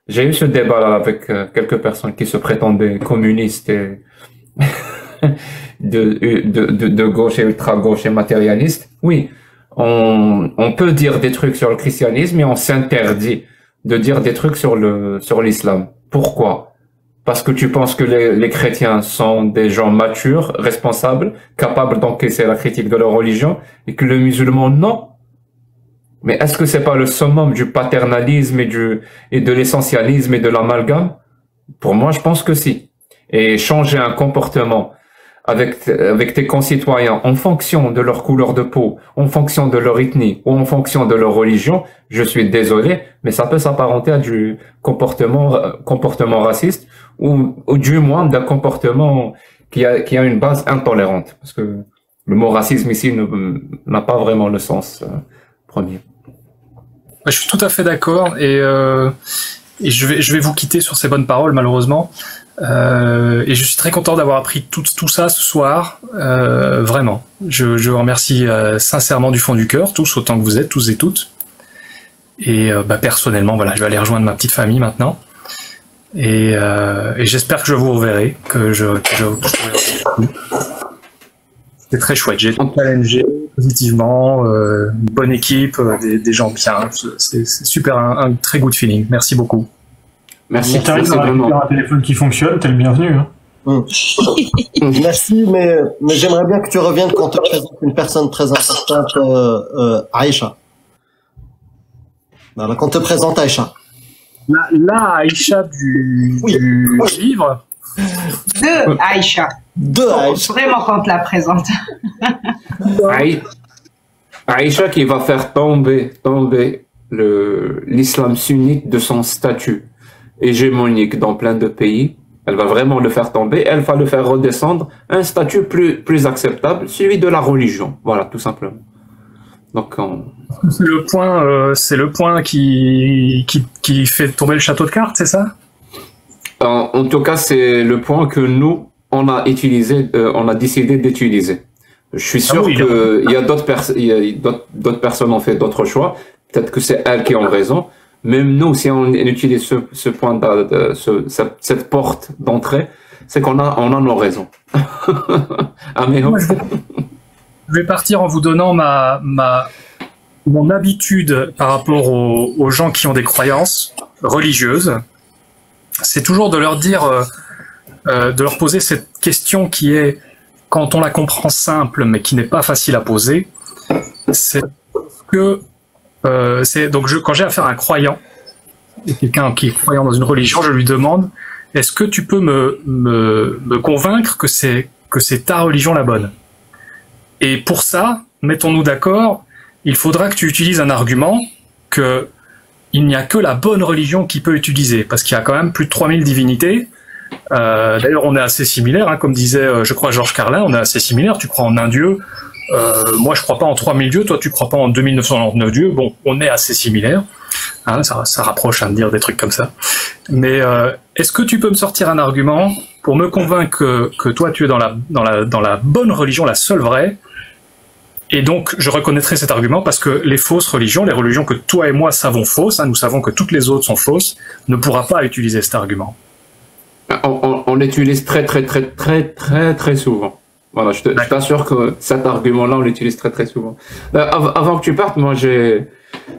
j'ai eu ce débat avec quelques personnes qui se prétendaient communistes et de gauche et ultra-gauche et matérialistes, oui, on peut dire des trucs sur le christianisme, mais on s'interdit de dire des trucs sur l'islam. Pourquoi? Parce que tu penses que les chrétiens sont des gens matures, responsables, capables d'encaisser la critique de leur religion, et que les musulmans, non. Mais est-ce que c'est pas le summum du paternalisme et de l'essentialisme et de l'amalgame? Pour moi, je pense que si. Et changer un comportement avec tes concitoyens en fonction de leur couleur de peau, en fonction de leur ethnie ou en fonction de leur religion, je suis désolé, mais ça peut s'apparenter à du comportement raciste ou du moins d'un comportement qui a une base intolérante. Parce que le mot racisme ici n'a pas vraiment le sens premier. Je suis tout à fait d'accord et je vais vous quitter sur ces bonnes paroles malheureusement. Et je suis très content d'avoir appris tout ça ce soir. Vraiment. Je vous remercie sincèrement du fond du cœur, tous autant que vous êtes, tous et toutes. Et personnellement, voilà, je vais aller rejoindre ma petite famille maintenant. Et j'espère que je vous reverrai, c'est très chouette. J'ai été challengé positivement, une bonne équipe, des gens bien. C'est super, un très good feeling. Merci beaucoup. Merci. Tu arrives à récupérer un téléphone qui fonctionne, t'es le bienvenu. Hein. Merci, mais j'aimerais bien que tu reviennes quand tu présentes une personne très importante, Aïcha. Voilà, quand tu te présentes Aïcha. La Aïcha du livre. De Aïcha. Vraiment quand tu la présentes. Aïcha qui va faire tomber l'islam sunnite de son statut hégémonique dans plein de pays. Elle va vraiment le faire tomber, elle va le faire redescendre à un statut plus acceptable, celui de la religion. Voilà, tout simplement. Donc, c'est le point qui fait tomber le château de cartes, c'est ça? En tout cas, c'est le point que nous, on a décidé d'utiliser. Je suis sûr qu'il y a d'autres personnes ont fait d'autres choix. Peut-être que c'est elles qui ont raison. Même nous, si on utilise ce point, cette porte d'entrée, c'est qu'on a nos raisons. Je vais partir en vous donnant mon habitude par rapport aux gens qui ont des croyances religieuses. C'est toujours de leur dire, de leur poser cette question qui est, quand on la comprend simple, mais qui n'est pas facile à poser, c'est que quand j'ai affaire à un croyant, et quelqu'un qui est croyant dans une religion, je lui demande, est-ce que tu peux me convaincre que c'est ta religion la bonne? Et pour ça, mettons-nous d'accord, il faudra que tu utilises un argument que il n'y a que la bonne religion qui peut utiliser, parce qu'il y a quand même plus de 3000 divinités. D'ailleurs, on est assez similaires, hein, comme disait, je crois, Georges Carlin, on est assez similaires. Tu crois en un dieu, moi je crois pas en 3000 dieux, toi tu crois pas en 2999 dieux, bon, on est assez similaires, hein, ça rapproche à me dire des trucs comme ça, mais est-ce que tu peux me sortir un argument pour me convaincre que toi tu es dans la bonne religion, la seule vraie, et donc je reconnaîtrai cet argument parce que les fausses religions, les religions que toi et moi savons fausses, hein, nous savons que toutes les autres sont fausses, ne pourra pas utiliser cet argument. On l'utilise très souvent. Voilà, je t'assure que cet argument-là, on l'utilise très souvent. Avant que tu partes, moi, j'ai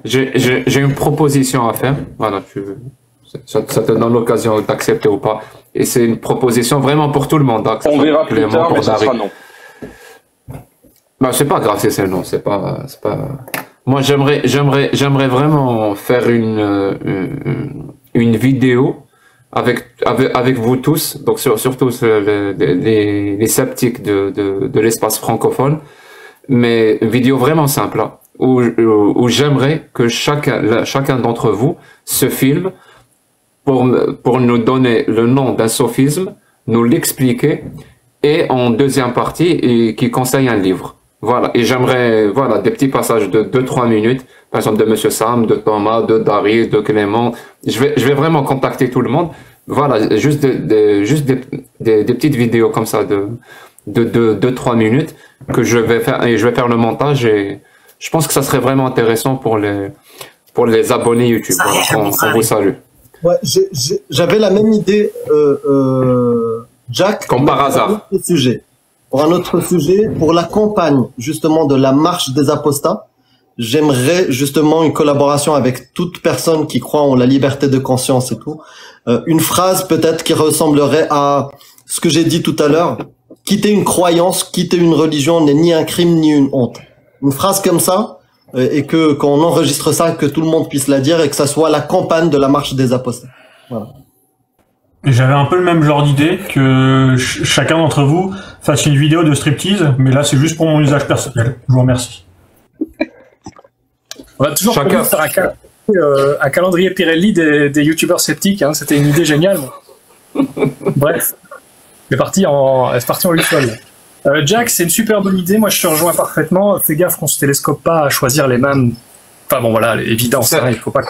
une proposition à faire. Voilà, ça te donne l'occasion d'accepter ou pas. Et c'est une proposition vraiment pour tout le monde. Hein, on verra plus tard, mais ça sera non. Ben, c'est pas grave si c'est non, c'est pas. Moi, j'aimerais vraiment faire une vidéo avec vous tous, donc surtout les sceptiques de l'espace francophone, mais une vidéo vraiment simple, hein, où j'aimerais que chacun d'entre vous se filme pour nous donner le nom d'un sophisme, nous l'expliquer, et en deuxième partie, et qui conseille un livre. Voilà, et j'aimerais, voilà, des petits passages de 2-3 minutes, par exemple de Monsieur Sam, de Thomas, de Darius, de Clément. Je vais vraiment contacter tout le monde. Voilà, juste des petites vidéos comme ça de 2-3 minutes que je vais faire, et je vais faire le montage, et je pense que ça serait vraiment intéressant pour les abonnés YouTube. Voilà, on vous salue. Ouais, j'avais la même idée, Jack. Comme par hasard. Pour un autre sujet, pour la campagne justement de la marche des apostats, j'aimerais justement une collaboration avec toute personne qui croit en la liberté de conscience et tout. Une phrase peut-être qui ressemblerait à ce que j'ai dit tout à l'heure. Quitter une croyance, quitter une religion n'est ni un crime ni une honte. Une phrase comme ça, et qu'on enregistre ça, que tout le monde puisse la dire, et que ça soit la campagne de la marche des apostats. Voilà. J'avais un peu le même genre d'idée que chacun d'entre vous fasse une vidéo de striptease, mais là c'est juste pour mon usage personnel. Je vous remercie. On va toujours faire un calendrier Pirelli des youtubeurs sceptiques, hein. C'était une idée géniale. Bref, c'est parti en Luxol. Jack, c'est une super bonne idée, moi je te rejoins parfaitement. Fais gaffe qu'on se télescope pas à choisir les mêmes. Enfin bon voilà, évidence, hein, il faut pas.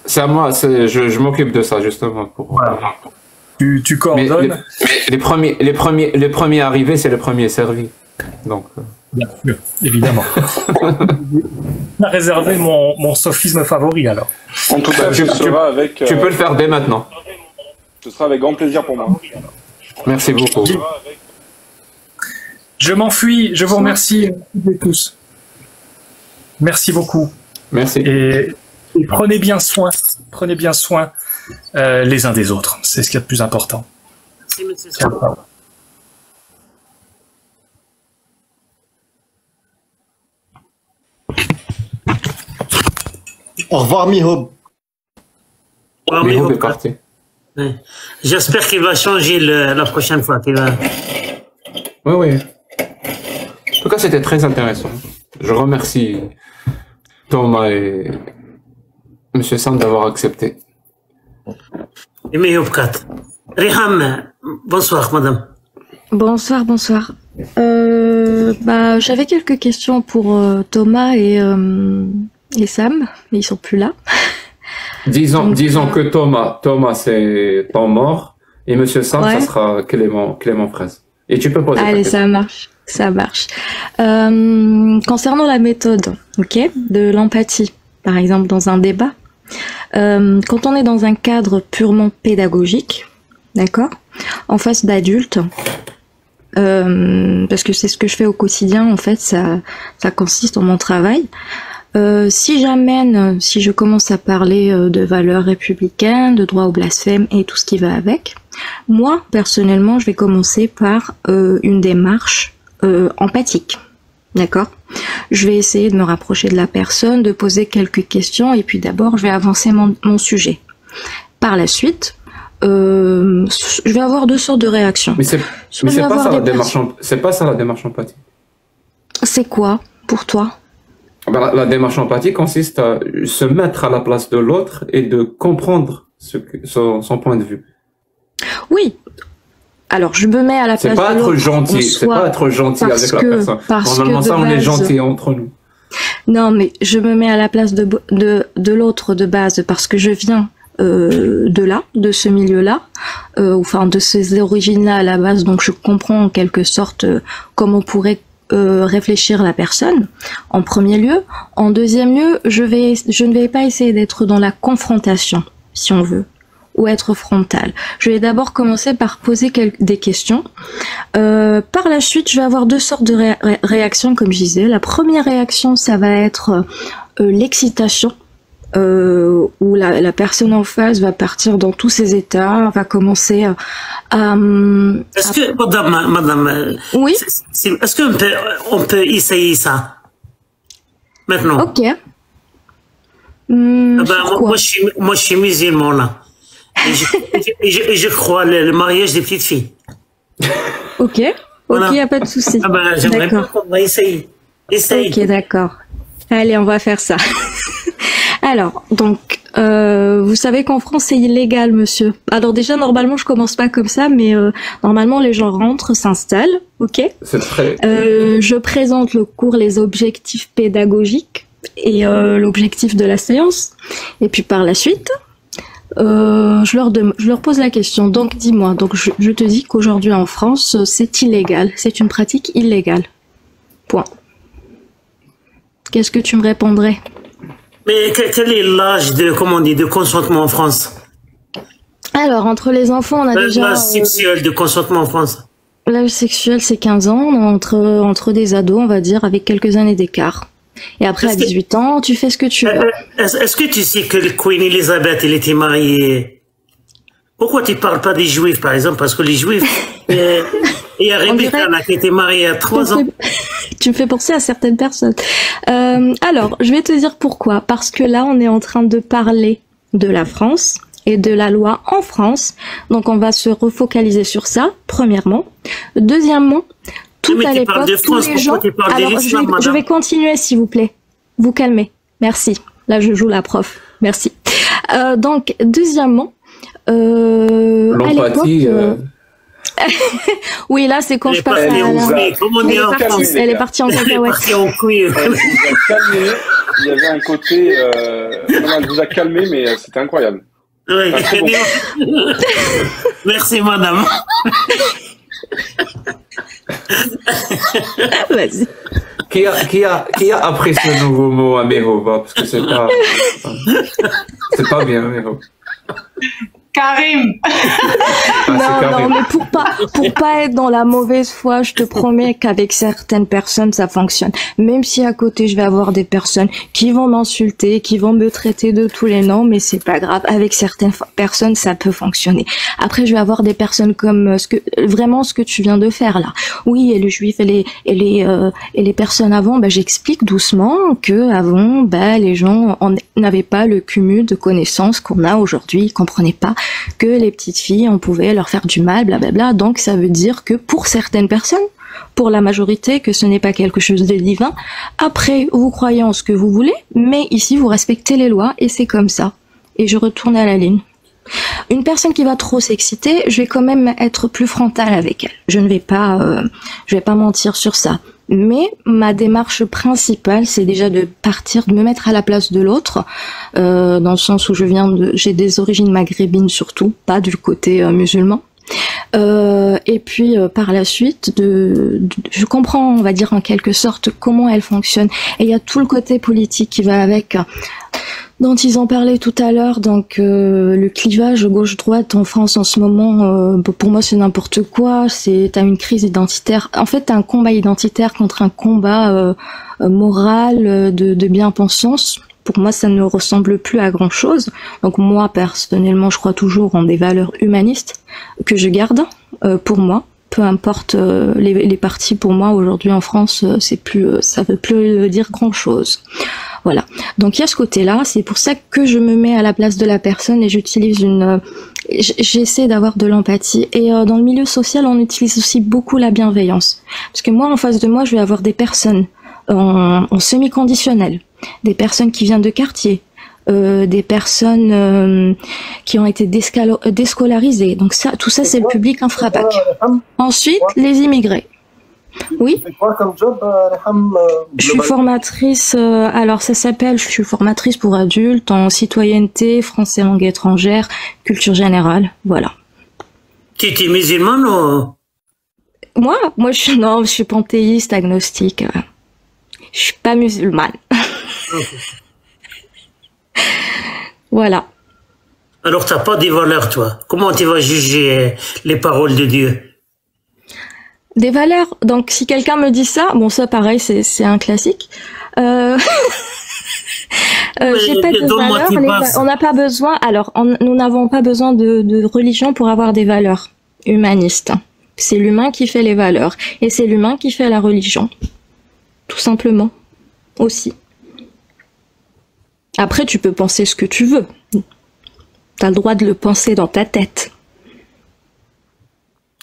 C'est à moi, je m'occupe de ça justement. Voilà. Tu coordonnes. Mais les premiers arrivés, c'est les premiers servis. Donc. Bien sûr, évidemment. On a réservé mon sophisme favori alors. En tout cas, tu peux le faire dès maintenant. Ce sera avec grand plaisir pour moi. Merci beaucoup. Je m'enfuis, je vous remercie tous. Merci beaucoup. Merci. Et prenez bien soin les uns des autres. C'est ce qu'il y a de plus important. Merci, monsieur Sam. Au revoir, Mihob. Mihob est parti. Ouais. J'espère qu'il va changer la prochaine fois. Oui. En tout cas, c'était très intéressant. Je remercie Thomas et Monsieur Sam d'avoir accepté. Riham, bonsoir, madame. Bonsoir. J'avais quelques questions pour Thomas et Sam, mais ils sont plus là. Disons que Thomas c'est temps mort, et Monsieur Sam, ça sera Clément Fraise. Et tu peux poser. Allez, ça marche. Concernant la méthode, de l'empathie, par exemple dans un débat, quand on est dans un cadre purement pédagogique, d'accord, en face d'adultes, parce que c'est ce que je fais au quotidien, en fait, ça consiste en mon travail. Si je commence à parler de valeurs républicaines, de droit au blasphème et tout ce qui va avec, moi, personnellement, je vais commencer par une démarche empathique, d'accord ? Je vais essayer de me rapprocher de la personne, de poser quelques questions, et puis d'abord, je vais avancer mon sujet. Par la suite, je vais avoir deux sortes de réactions. Mais c'est pas ça la démarche empathique. C'est quoi, pour toi ? La démarche empathique consiste à se mettre à la place de l'autre et de comprendre son point de vue. Oui, Alors, je me mets à la place de l'autre. C'est pas être gentil, c'est pas être gentil avec la personne. Normalement, ça, on est gentil entre nous. Non, mais je me mets à la place de l'autre de base parce que je viens de là, de ce milieu-là, enfin de ces origines-là à la base, donc je comprends en quelque sorte comment pourrait réfléchir la personne, en premier lieu. En deuxième lieu, je ne vais pas essayer d'être dans la confrontation, si on veut, ou être frontal. Je vais d'abord commencer par poser des questions. Par la suite, je vais avoir deux sortes de réactions, comme je disais. La première réaction, ça va être l'excitation, où la personne en face va partir dans tous ses états, va commencer à... Est-ce que, madame, oui, est-ce qu'on peut essayer ça maintenant? Ok. Moi, je suis musulman, là. Et je crois le mariage des petites filles. Ok, voilà. Ok, y a pas de souci. J'aimerais bien qu'on va essayer. Ok, d'accord. Allez, on va faire ça. Alors, donc, vous savez qu'en France, c'est illégal, monsieur. Alors déjà, normalement, je commence pas comme ça, mais normalement, les gens rentrent, s'installent, ok. C'est très... je présente le cours, les objectifs pédagogiques et l'objectif de la séance. Et puis par la suite... je leur pose la question. Donc dis-moi, donc je te dis qu'aujourd'hui en France c'est illégal, c'est une pratique illégale. Point. Qu'est-ce que tu me répondrais? Mais quel est l'âge de consentement en France? Alors entre les enfants on a déjà... L'âge sexuel de consentement en France. L'âge sexuel c'est 15 ans, entre des ados on va dire avec quelques années d'écart. Et après, à 18 ans, tu fais ce que tu veux. Est-ce que tu sais que le Queen Elizabeth, elle était mariée? Pourquoi tu parles pas des Juifs, par exemple? Parce que les Juifs, il y a Rebecca qui était mariée à 3 ans. Tu me fais penser à certaines personnes. Alors, je vais te dire pourquoi. Parce que là, on est en train de parler de la France et de la loi en France. Donc, on va se refocaliser sur ça, premièrement. Deuxièmement, tout à l'époque, tous les gens... Alors, je vais continuer, s'il vous plaît. Vous calmez. Merci. Là, je joue la prof. Merci. Donc, deuxièmement, à l'époque... oui, là, c'est quand je passe à elle est partie en cacahuète. Il y avait un côté... elle vous a calmé, mais c'était incroyable. Oui. Merci, madame. Vas-y. Qui a appris ce nouveau mot à Mehova? Parce que c'est pas bien, Mehova. Karim. Non, mais pour pas être dans la mauvaise foi, je te promets qu'avec certaines personnes, ça fonctionne. Même si à côté, je vais avoir des personnes qui vont m'insulter, qui vont me traiter de tous les noms, mais c'est pas grave. Avec certaines personnes, ça peut fonctionner. Après, je vais avoir des personnes comme vraiment ce que tu viens de faire là. Oui, et le juif et les personnes avant, j'explique doucement que avant, les gens n'avaient pas le cumul de connaissances qu'on a aujourd'hui, ils comprenaient pas que les petites filles, on pouvait leur faire du mal, blablabla. Donc ça veut dire que pour certaines personnes, pour la majorité, que ce n'est pas quelque chose de divin. Après, vous croyez en ce que vous voulez, mais ici vous respectez les lois et c'est comme ça. Et je retourne à la ligne. Une personne qui va trop s'exciter, je vais quand même être plus frontale avec elle. Je vais pas mentir sur ça. Mais ma démarche principale, c'est déjà de partir, de me mettre à la place de l'autre, dans le sens où j'ai des origines maghrébines surtout, pas du côté musulman. Et puis par la suite, je comprends, on va dire en quelque sorte, comment elle fonctionne. Et il y a tout le côté politique qui va avec, dont ils ont parlé tout à l'heure. Donc le clivage gauche-droite en France en ce moment, pour moi c'est n'importe quoi. T'as une crise identitaire. En fait, t'as un combat identitaire contre un combat moral de bien-pensance. Pour moi, ça ne ressemble plus à grand-chose. Donc moi, personnellement, je crois toujours en des valeurs humanistes que je garde pour moi. Peu importe les partis, pour moi, aujourd'hui en France, ça veut plus dire grand-chose. Voilà. Donc il y a ce côté-là. C'est pour ça que je me mets à la place de la personne et j'essaie d'avoir de l'empathie. Et dans le milieu social, on utilise aussi beaucoup la bienveillance. Parce que moi, en face de moi, je vais avoir des personnes en semi-conditionnel, des personnes qui viennent de quartier, des personnes qui ont été déscolarisées. Donc ça, tout ça, c'est le public infrabac. Ensuite, les immigrés. Oui. Tu fais quoi comme job, Reham? Je suis formatrice, alors ça s'appelle, je suis formatrice pour adultes en citoyenneté, français langue étrangère, culture générale, voilà. Tu es musulmane ou? Moi je suis panthéiste, agnostique. Je suis pas musulmane. Voilà. Alors t'as pas des valeurs, toi. Comment tu vas juger les paroles de Dieu? Des valeurs. Donc si quelqu'un me dit ça, bon ça pareil, c'est un classique. J'ai pas de valeurs. On n'a pas besoin. Alors nous n'avons pas besoin de religion pour avoir des valeurs humanistes. C'est l'humain qui fait les valeurs et c'est l'humain qui fait la religion, tout simplement. Aussi. Après, tu peux penser ce que tu veux. T'as le droit de le penser dans ta tête.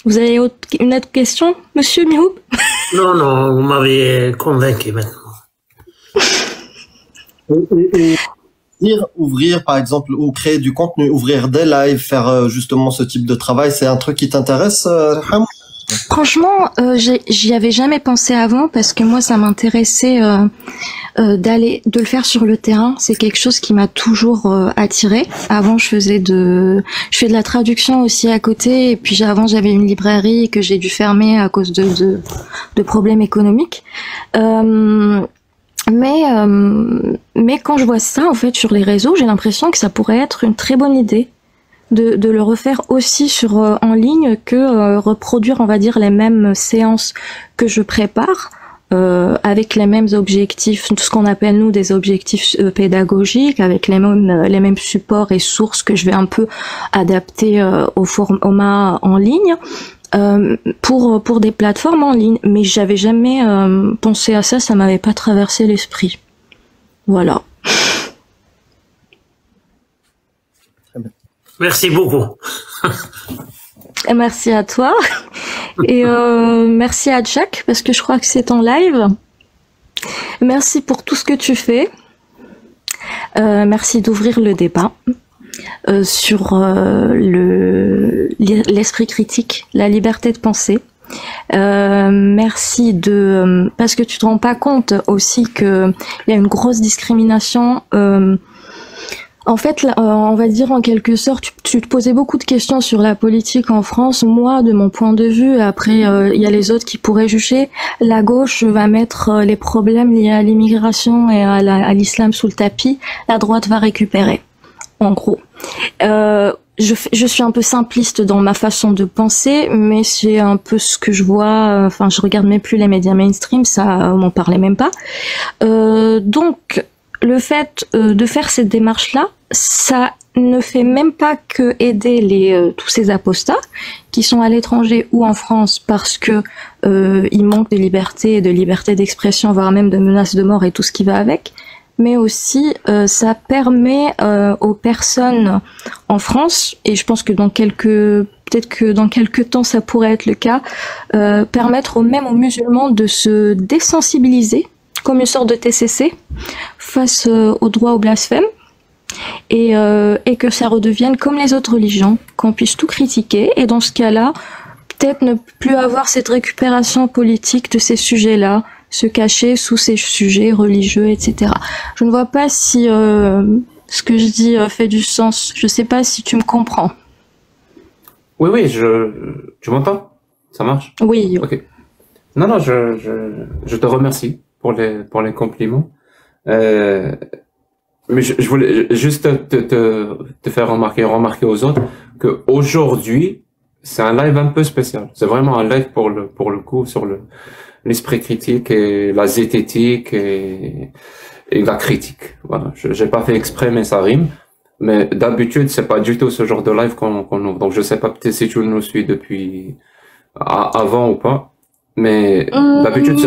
Vous avez une autre question, monsieur Mihoub? Non, vous m'avez convaincu maintenant. Ouvrir, par exemple, ou créer du contenu, ouvrir des lives, faire justement ce type de travail, c'est un truc qui t'intéresse, Reham? Franchement, j'y avais jamais pensé avant parce que moi, ça m'intéressait de le faire sur le terrain. C'est quelque chose qui m'a toujours attiré. Avant, je fais de la traduction aussi à côté. Et puis avant, j'avais une librairie que j'ai dû fermer à cause de problèmes économiques. Mais quand je vois ça, en fait, sur les réseaux, j'ai l'impression que ça pourrait être une très bonne idée de le refaire aussi en ligne que reproduire, on va dire, les mêmes séances que je prépare avec les mêmes objectifs, ce qu'on appelle nous des objectifs pédagogiques, avec les mêmes supports et sources que je vais un peu adapter au format en ligne. Pour des plateformes en ligne, mais j'avais jamais pensé à ça, ça m'avait pas traversé l'esprit. Voilà. Merci beaucoup. Et merci à toi et merci à Jack parce que je crois que c'est en live. Merci pour tout ce que tu fais. Merci d'ouvrir le débat. Sur l'esprit critique, la liberté de penser. Merci parce que tu te rends pas compte aussi que il y a une grosse discrimination. En fait, on va dire en quelque sorte, tu te posais beaucoup de questions sur la politique en France. Moi, de mon point de vue, après, il y a les autres qui pourraient juger. La gauche va mettre les problèmes liés à l'immigration et à l'islam sous le tapis. La droite va récupérer. En gros, je suis un peu simpliste dans ma façon de penser, mais c'est un peu ce que je vois. Enfin, je regarde même plus les médias mainstream, ça, on m'en parlait même pas. Donc, le fait de faire cette démarche-là, ça ne fait même pas que aider tous ces apostats qui sont à l'étranger ou en France parce que il manque de liberté d'expression, voire même de menaces de mort et tout ce qui va avec. Mais aussi ça permet aux personnes en France, et je pense que peut-être que dans quelques temps ça pourrait être le cas, permettre même aux musulmans de se désensibiliser comme une sorte de TCC face au droit au blasphème et que ça redevienne comme les autres religions, qu'on puisse tout critiquer et dans ce cas-là peut-être ne plus avoir cette récupération politique de ces sujets-là, se cacher sous ces sujets religieux, etc. Je ne vois pas si ce que je dis fait du sens. Je sais pas si tu me comprends. Oui, tu m'entends? Ça marche? Oui. Ok. Non, je te remercie pour les compliments. Mais je voulais juste te faire remarquer aux autres que aujourd'hui c'est un live un peu spécial. C'est vraiment un live pour le coup sur l'esprit critique et la zététique et la critique. Voilà. J'ai pas fait exprès, mais ça rime. Mais d'habitude, c'est pas du tout ce genre de live qu'on ouvre. Donc je sais pas peut-être si tu nous suis depuis avant ou pas. Mais d'habitude,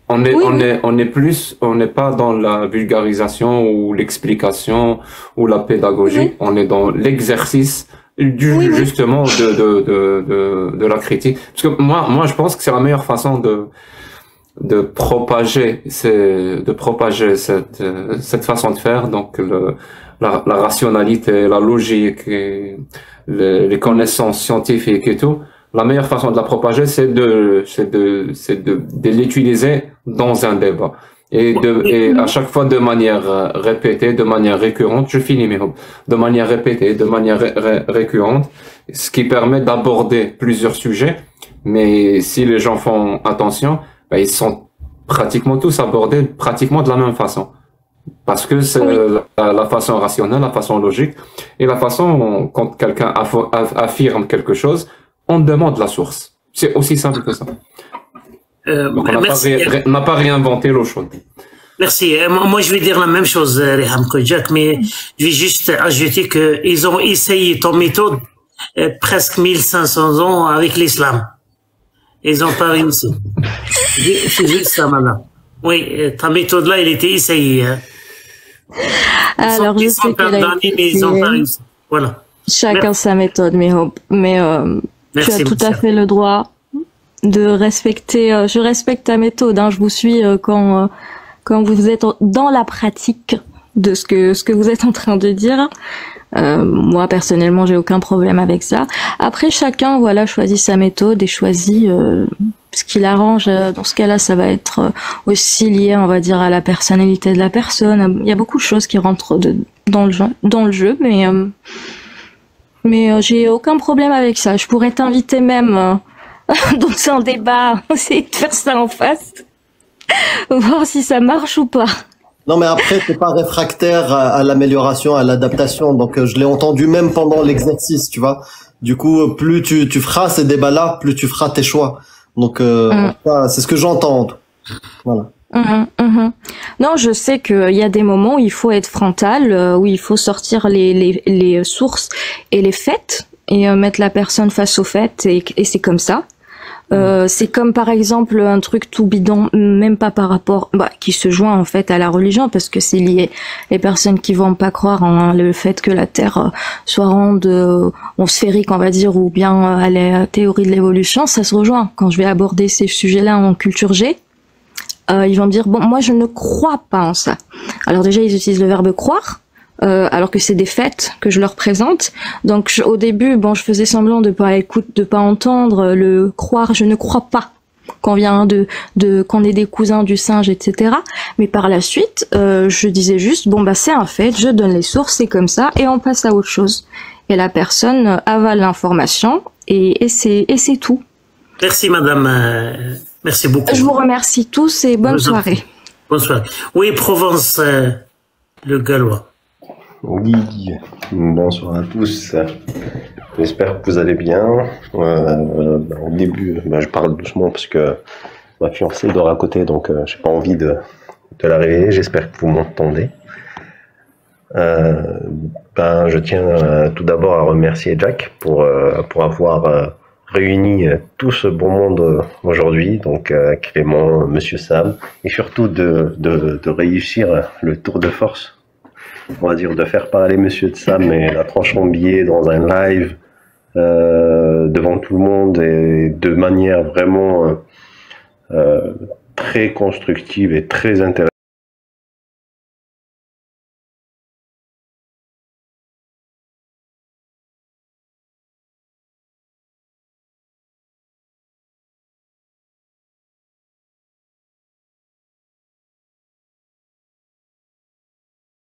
on n'est pas dans la vulgarisation ou l'explication ou la pédagogie. Oui. On est dans l'exercice justement de la critique. Parce que moi je pense que c'est la meilleure façon propager cette façon de faire, donc la rationalité, la logique, et les connaissances scientifiques et tout. La meilleure façon de la propager, c'est de l'utiliser dans un débat. Et à chaque fois de manière répétée, de manière récurrente, je finis mes mots, de manière répétée, de manière récurrente, ce qui permet d'aborder plusieurs sujets. Mais si les gens font attention, ben, ils sont pratiquement tous abordés pratiquement de la même façon. Parce que c'est la façon rationnelle, la façon logique, et la façon quand quelqu'un affirme quelque chose, on demande la source. C'est aussi simple que ça. Donc on n'a pas réinventé l'eau chaude. Merci. Moi, je vais dire la même chose, Reham Kodjak, mais je vais juste ajouter qu'ils ont essayé ton méthode presque 1500 ans avec l'islam. Ils n'ont pas réussi. C'est juste ça, madame. Oui, ta méthode-là, elle était essayée. Hein. Alors, je sais qu'elle a été mais ils n'ont pas réussi. Voilà. Chacun sa méthode, mais tu as tout à fait le droit de respecter. Je respecte ta méthode. Hein, je vous suis quand vous êtes dans la pratique de ce que vous êtes en train de dire. Moi personnellement, j'ai aucun problème avec ça. Après, chacun choisit sa méthode et choisit ce qui l'arrange. Dans ce cas-là, ça va être aussi lié, on va dire, à la personnalité de la personne. Il y a beaucoup de choses qui rentrent dans le jeu, mais j'ai aucun problème avec ça. Je pourrais t'inviter même dans un débat, essayer de faire ça en face, voir si ça marche ou pas. Non, mais après, t'es pas réfractaire à l'amélioration, à l'adaptation. Donc, je l'ai entendu même pendant l'exercice, tu vois. Du coup, plus tu feras ces débats-là, plus tu feras tes choix. Donc, c'est ce que j'entends. Voilà. Non, je sais qu'il y a des moments où il faut être frontal, où il faut sortir les sources et les faits et mettre la personne face aux faits et c'est comme ça. C'est comme par exemple un truc tout bidon, même pas par rapport, qui se joint en fait à la religion parce que c'est lié. Les personnes qui vont pas croire en le fait que la Terre soit ronde, ou sphérique on va dire, ou bien à la théorie de l'évolution, ça se rejoint. Quand je vais aborder ces sujets-là en culture G, ils vont me dire bon, moi je ne crois pas en ça. Alors déjà ils utilisent le verbe croire. Alors que c'est des faits que je leur présente. Donc au début, je faisais semblant de pas entendre le croire, je ne crois pas qu'on vient qu'on est des cousins du singe, etc. Mais par la suite, je disais juste c'est un fait, je donne les sources, c'est comme ça, et on passe à autre chose. Et la personne avale l'information et c'est tout. Merci madame, merci beaucoup. Je vous remercie tous et bonne soirée. Bonne soirée. Oui, Provence, le Gallois. Oui, bonsoir à tous. J'espère que vous allez bien. Au début, je parle doucement parce que ma fiancée dort à côté, donc j'ai pas envie de la réveiller. J'espère que vous m'entendez. Je tiens tout d'abord à remercier Jack pour avoir réuni tout ce bon monde aujourd'hui, donc Clément, Monsieur Sam, et surtout de réussir le tour de force. On va dire de faire parler Monsieur de Sam et la tranche en billet dans un live devant tout le monde et de manière vraiment très constructive et très intéressante.